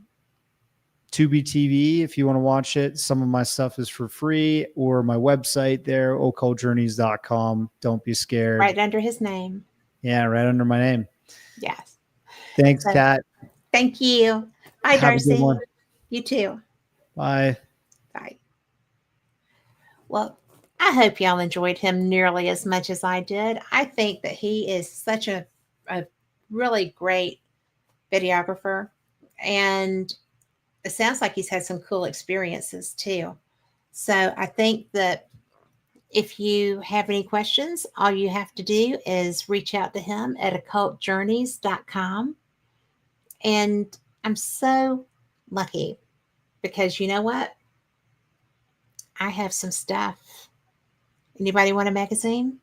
Tubi TV if you want to watch it. Some of my stuff is for free, or my website there, occultjourneys.com. Don't be scared. Right under his name. Yeah, right under my name. Yes. Thanks, So, Kat. thank you. Bye, Have a Darcy. good one. You too. Bye. Bye. Well, I hope y'all enjoyed him nearly as much as I did. I think that he is such a really great videographer, and it sounds like he's had some cool experiences too. So I think that if you have any questions, all you have to do is reach out to him at occultjourneys.com. And I'm so lucky because you know what? I have some stuff. Anybody want a magazine?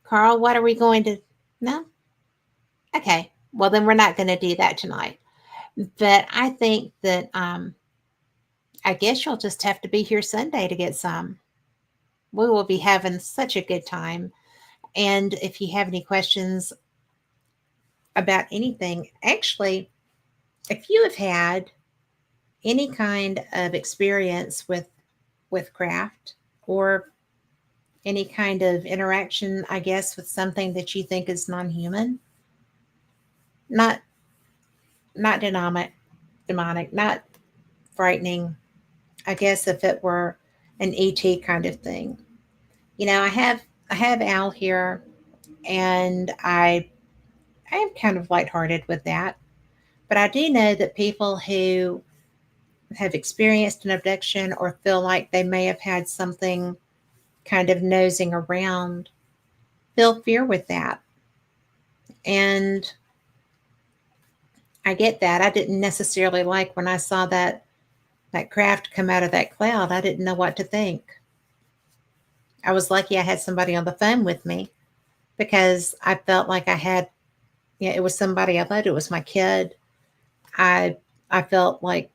Carl, what are we going to? No? Okay. Well, then we're not going to do that tonight. But I think that I guess you'll just have to be here Sunday to get some. We will be having such a good time. And if you have any questions about anything, actually, if you have had any kind of experience with craft or any kind of interaction, I guess, with something that you think is non-human, not demonic, not frightening. I guess if it were an ET kind of thing. I have Al here, and I am kind of lighthearted with that. But I do know that people who have experienced an abduction or feel like they may have had something kind of nosing around feel fear with that. And I get that. I didn't necessarily like when I saw that craft come out of that cloud. I didn't know what to think. I was lucky I had somebody on the phone with me because I felt like I had, it was somebody I loved. It was my kid. I felt like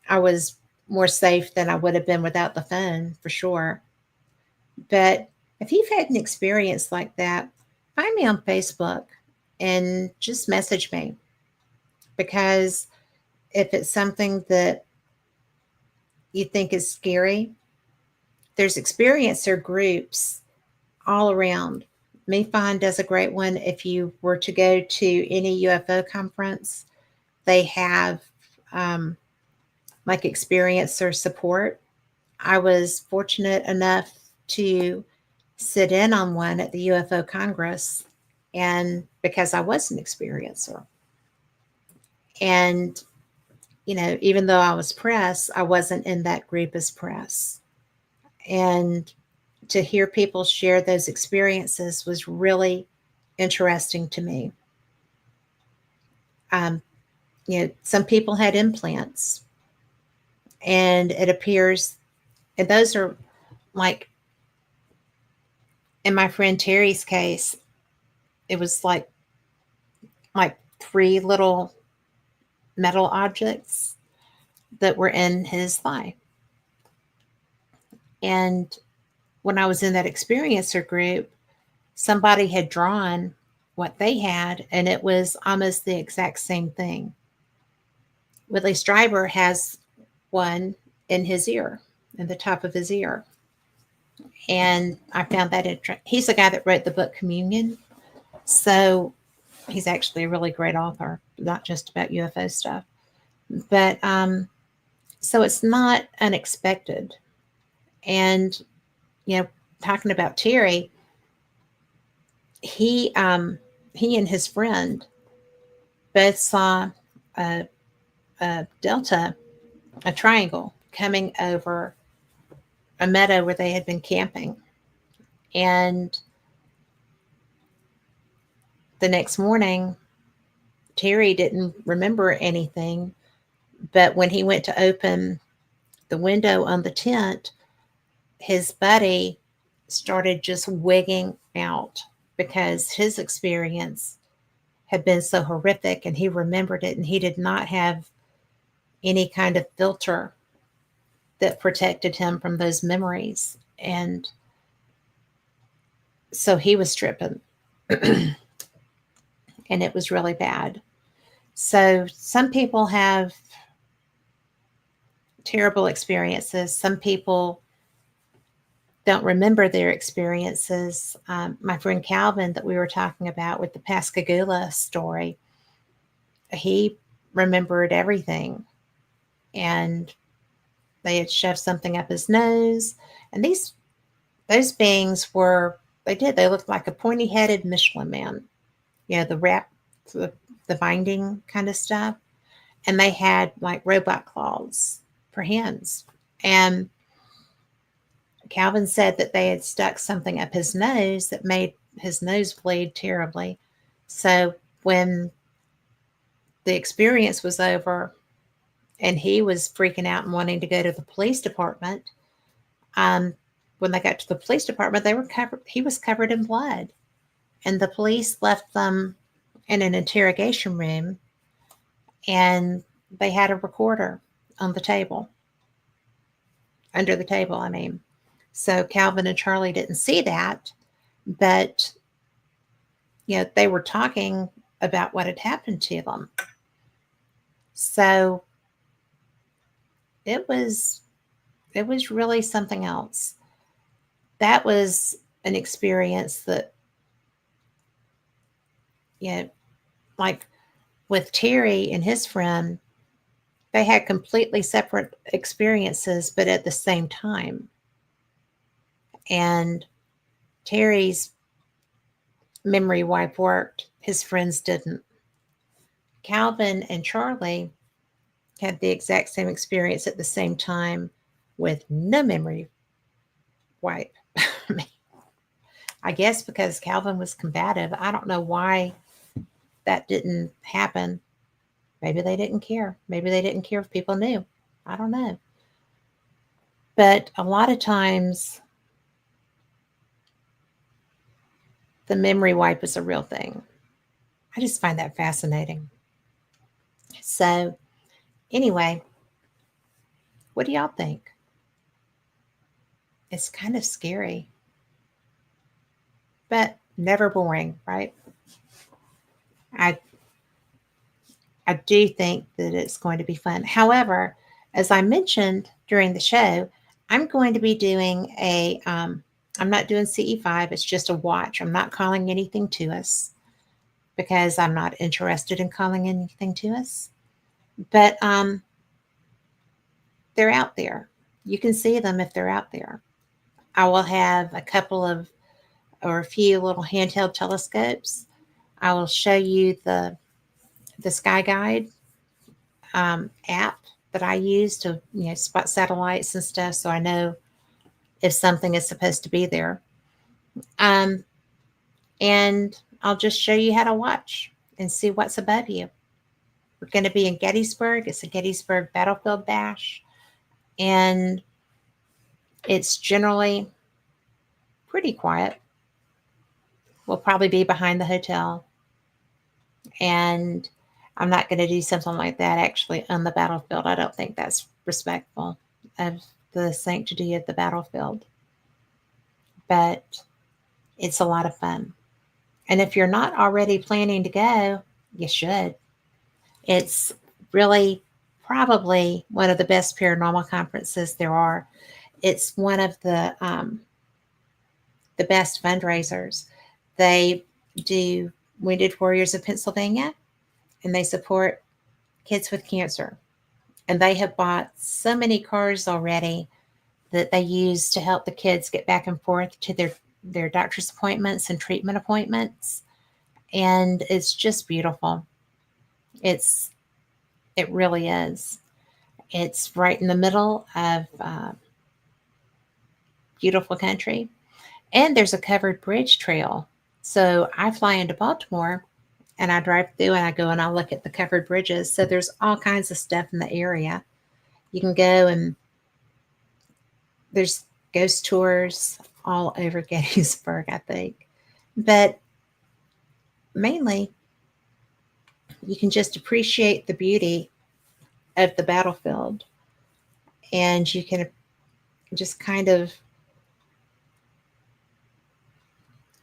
I was more safe than I would have been without the phone, for sure. But if you've had an experience like that, find me on Facebook and just message me. Because if it's something that you think is scary, there's experiencer groups all around. MeFind does a great one. If you were to go to any UFO conference, they have experiencer support. I was fortunate enough to sit in on one at the UFO Congress, and because I was an experiencer. And, even though I was press, I wasn't in that group as press. And to hear people share those experiences was really interesting to me. Some people had implants, and it appears, and those are like, in my friend Terry's case, it was like 3 little metal objects that were in his thigh. And when I was in that experiencer group, somebody had drawn what they had, and it was almost the exact same thing. Whitley Strieber has one in his ear, in the top of his ear. And I found that interesting. He's the guy that wrote the book Communion. So he's actually a really great author, not just about UFO stuff. But so it's not unexpected. And, talking about Terry, he and his friend both saw a delta, a triangle coming over a meadow where they had been camping. And the next morning, Terry didn't remember anything, but when he went to open the window on the tent, his buddy started just wigging out because his experience had been so horrific, and he remembered it, and he did not have any kind of filter that protected him from those memories. And so he was tripping. And it was really bad. So some people have terrible experiences. Some people don't remember their experiences. My friend Calvin, that we were talking about with the Pascagoula story, he remembered everything. And they had shoved something up his nose. And those beings they looked like a pointy-headed Michelin man. The wrap, the binding kind of stuff. And they had like robot claws for hands. And Calvin said that they had stuck something up his nose that made his nose bleed terribly. So when the experience was over and he was freaking out and wanting to go to the police department, when they got to the police department, he was covered in blood. And the police left them in an interrogation room, and they had a recorder on the table, under the table, I mean. So Calvin and Charlie didn't see that, but they were talking about what had happened to them. So it was really something else. That was an experience that, like with Terry and his friend, they had completely separate experiences, but at the same time. And Terry's memory wipe worked. His friends didn't. Calvin and Charlie had the exact same experience at the same time with no memory wipe. I guess because Calvin was combative. I don't know why that didn't happen. Maybe they didn't care. Maybe they didn't care if people knew. I don't know. But a lot of times, the memory wipe is a real thing. I just find that fascinating. So, anyway, what do y'all think? It's kind of scary, but never boring, right? I do think that it's going to be fun. However, as I mentioned during the show, I'm going to be doing I'm not doing CE5. It's just a watch. I'm not calling anything to us because I'm not interested in calling anything to us. But they're out there. You can see them if they're out there. I will have a few little handheld telescopes. I will show you the Sky Guide app that I use to spot satellites and stuff, so I know if something is supposed to be there. And I'll just show you how to watch and see what's above you. We're going to be in Gettysburg. It's a Gettysburg Battlefield Bash, and it's generally pretty quiet. We'll probably be behind the hotel, and I'm not going to do something like that actually on the battlefield. I don't think that's respectful of the sanctity of the battlefield. But it's a lot of fun. And if you're not already planning to go, you should. It's really probably one of the best paranormal conferences there are. It's one of the best fundraisers. They do Wounded Warriors of Pennsylvania, and they support kids with cancer. And they have bought so many cars already that they use to help the kids get back and forth to their doctor's appointments and treatment appointments. And it's just beautiful. It really is. It's right in the middle of beautiful country. And there's a covered bridge trail. So I fly into Baltimore and I drive through and I go and I look at the covered bridges. So there's all kinds of stuff in the area. You can go, and there's ghost tours all over Gettysburg, I think. But mainly, you can just appreciate the beauty of the battlefield. And you can just kind of,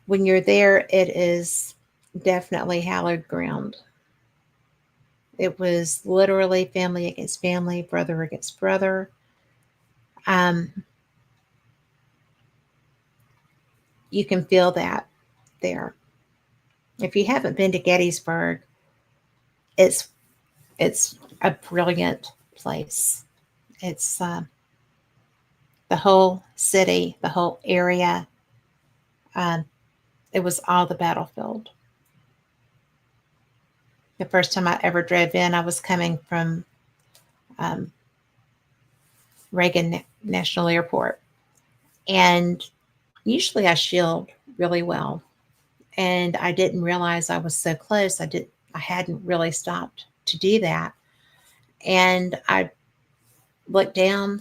when you're there, it is definitely hallowed ground. It was literally family against family, brother against brother. You can feel that there. If you haven't been to Gettysburg, it's a brilliant place. It's the whole city, the whole area. It was all the battlefield. The first time I ever drove in, I was coming from um, Reagan National Airport, and usually I shield really well, and I didn't realize I was so close. I hadn't really stopped to do that, and I looked down,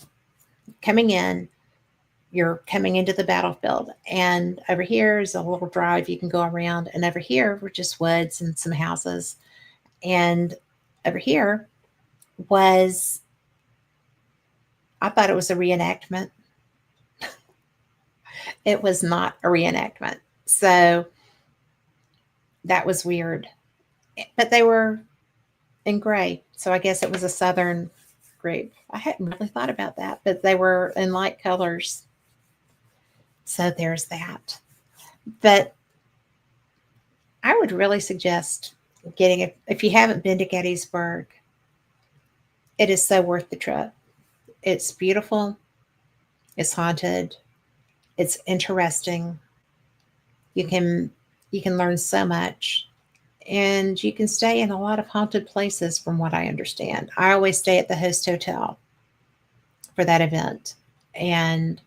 coming in. You're coming into the battlefield, and over here is a little drive you can go around, and over here were just woods and some houses, and over here was, I thought it was a reenactment. It was not a reenactment. So that was weird. But they were in gray. So I guess it was a Southern group. I hadn't really thought about that, but they were in light colors. So there's that. But I would really suggest getting it. If you haven't been to Gettysburg, it is so worth the trip. It's beautiful. It's haunted. It's interesting. You can learn so much, and you can stay in a lot of haunted places from what I understand. I always stay at the host hotel for that event, and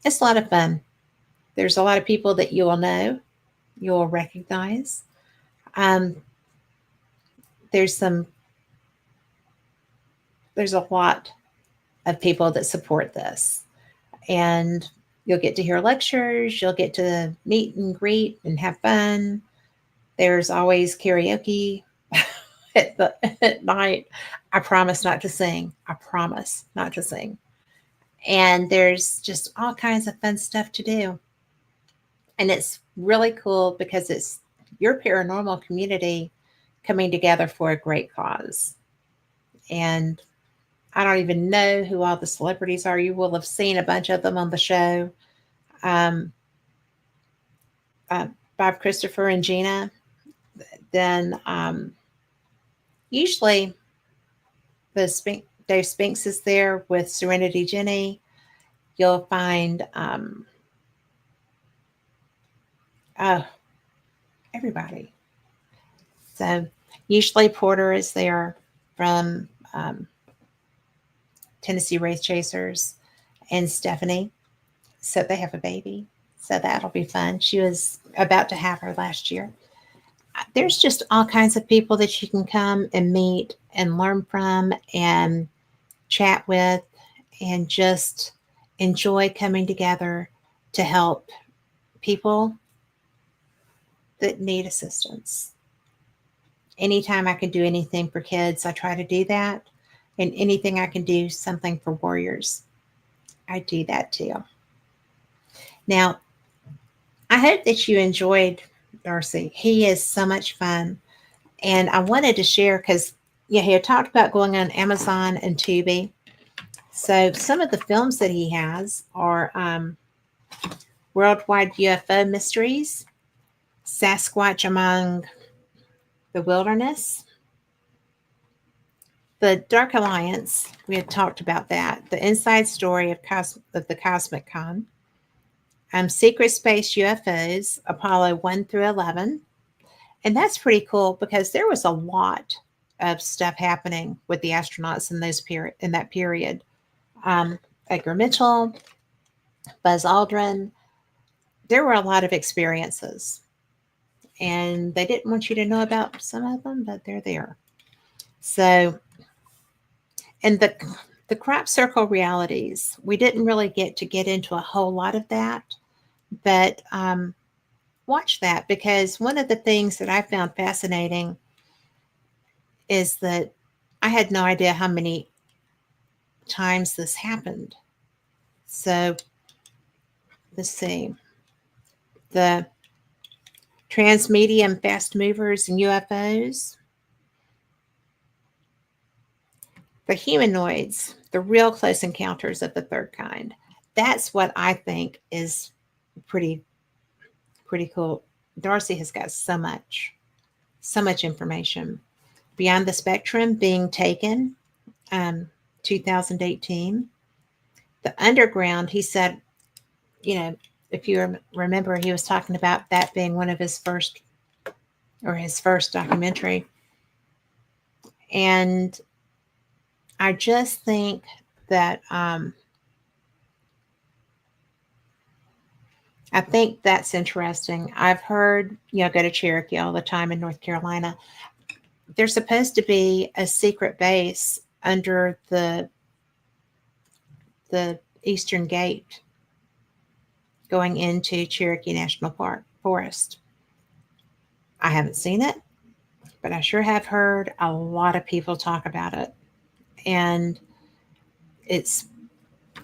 it's a lot of fun. There's a lot of people that you will know, you'll recognize. Um, there's a lot of people that support this, and you'll get to hear lectures, you'll get to meet and greet and have fun. There's always karaoke at night. I promise not to sing. I promise not to sing. And there's just all kinds of fun stuff to do. And it's really cool because it's your paranormal community coming together for a great cause. And I don't even know who all the celebrities are. You will have seen a bunch of them on the show. Bob Christopher and Gina. Then usually Dave Spinks is there with Serenity Jenny. You'll find everybody. So usually Porter is there from Tennessee Wraith Chasers, and Stephanie. So they have a baby. So that'll be fun. She was about to have her last year. There's just all kinds of people that you can come and meet and learn from and chat with and just enjoy coming together to help people that need assistance. Anytime I can do anything for kids, I try to do that. And anything I can do something for warriors, I do that too. Now, I hope that you enjoyed Darcy. He is so much fun. And I wanted to share because, he had talked about going on Amazon and Tubi. So some of the films that he has are Worldwide UFO Mysteries, Sasquatch Among the Wilderness, The Dark Alliance. We had talked about that. The Inside Story of the Cosmic Con. Secret Space UFOs, Apollo 1 through 11. And that's pretty cool because there was a lot of stuff happening with the astronauts in that period. Edgar Mitchell, Buzz Aldrin. There were a lot of experiences. And they didn't want you to know about some of them, but they're there. So, and the crop circle realities, we didn't really get into a whole lot of that, but watch that, because one of the things that I found fascinating is that I had no idea how many times this happened. So let's see. The transmedium fast movers and UFOs, the humanoids, the real close encounters of the third kind. That's what I think is pretty cool. Darcy has got so much information. Beyond the Spectrum being taken, 2018. The Underground, he said, if you remember, he was talking about that being one of his first documentary. And I just think that I think that's interesting. I've heard, go to Cherokee all the time in North Carolina. There's supposed to be a secret base under the Eastern Gate going into Cherokee National Forest. I haven't seen it, but I sure have heard a lot of people talk about it. And it's,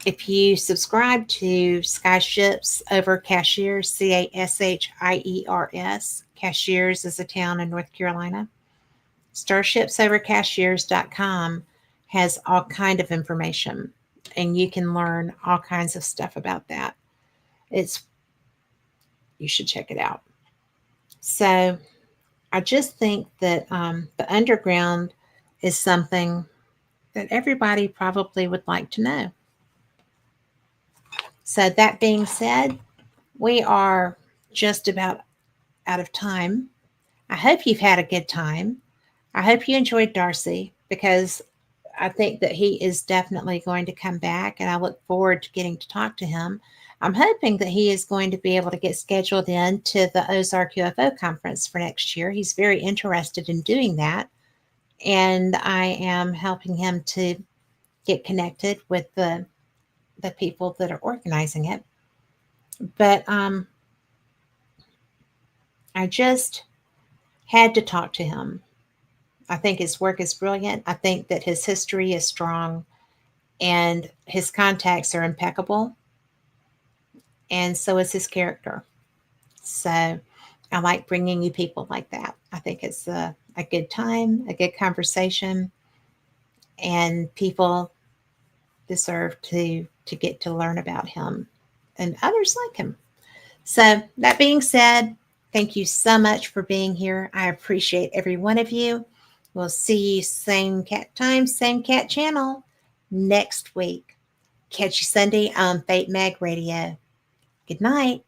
if you subscribe to Skyships over Cashiers, Cashiers, Cashiers is a town in North Carolina. Starshipsovercashiers.com has all kind of information, and you can learn all kinds of stuff about that. You should check it out. So I just think that the underground is something that everybody probably would like to know. So that being said, we are just about out of time. I hope you've had a good time. I hope you enjoyed Darcy, because I think that he is definitely going to come back, and I look forward to getting to talk to him. I'm hoping that he is going to be able to get scheduled in to the Ozark UFO conference for next year. He's very interested in doing that, and I am helping him to get connected with the people that are organizing it. But I just had to talk to him. I think his work is brilliant. I think that his history is strong, and his contacts are impeccable. And so is his character. So I like bringing you people like that. I think it's a good time, a good conversation, and people deserve to get to learn about him and others like him. So that being said, thank you so much for being here. I appreciate every one of you. We'll see you same cat time, same cat channel next week. Catch you Sunday on Fate Mag Radio. Good night.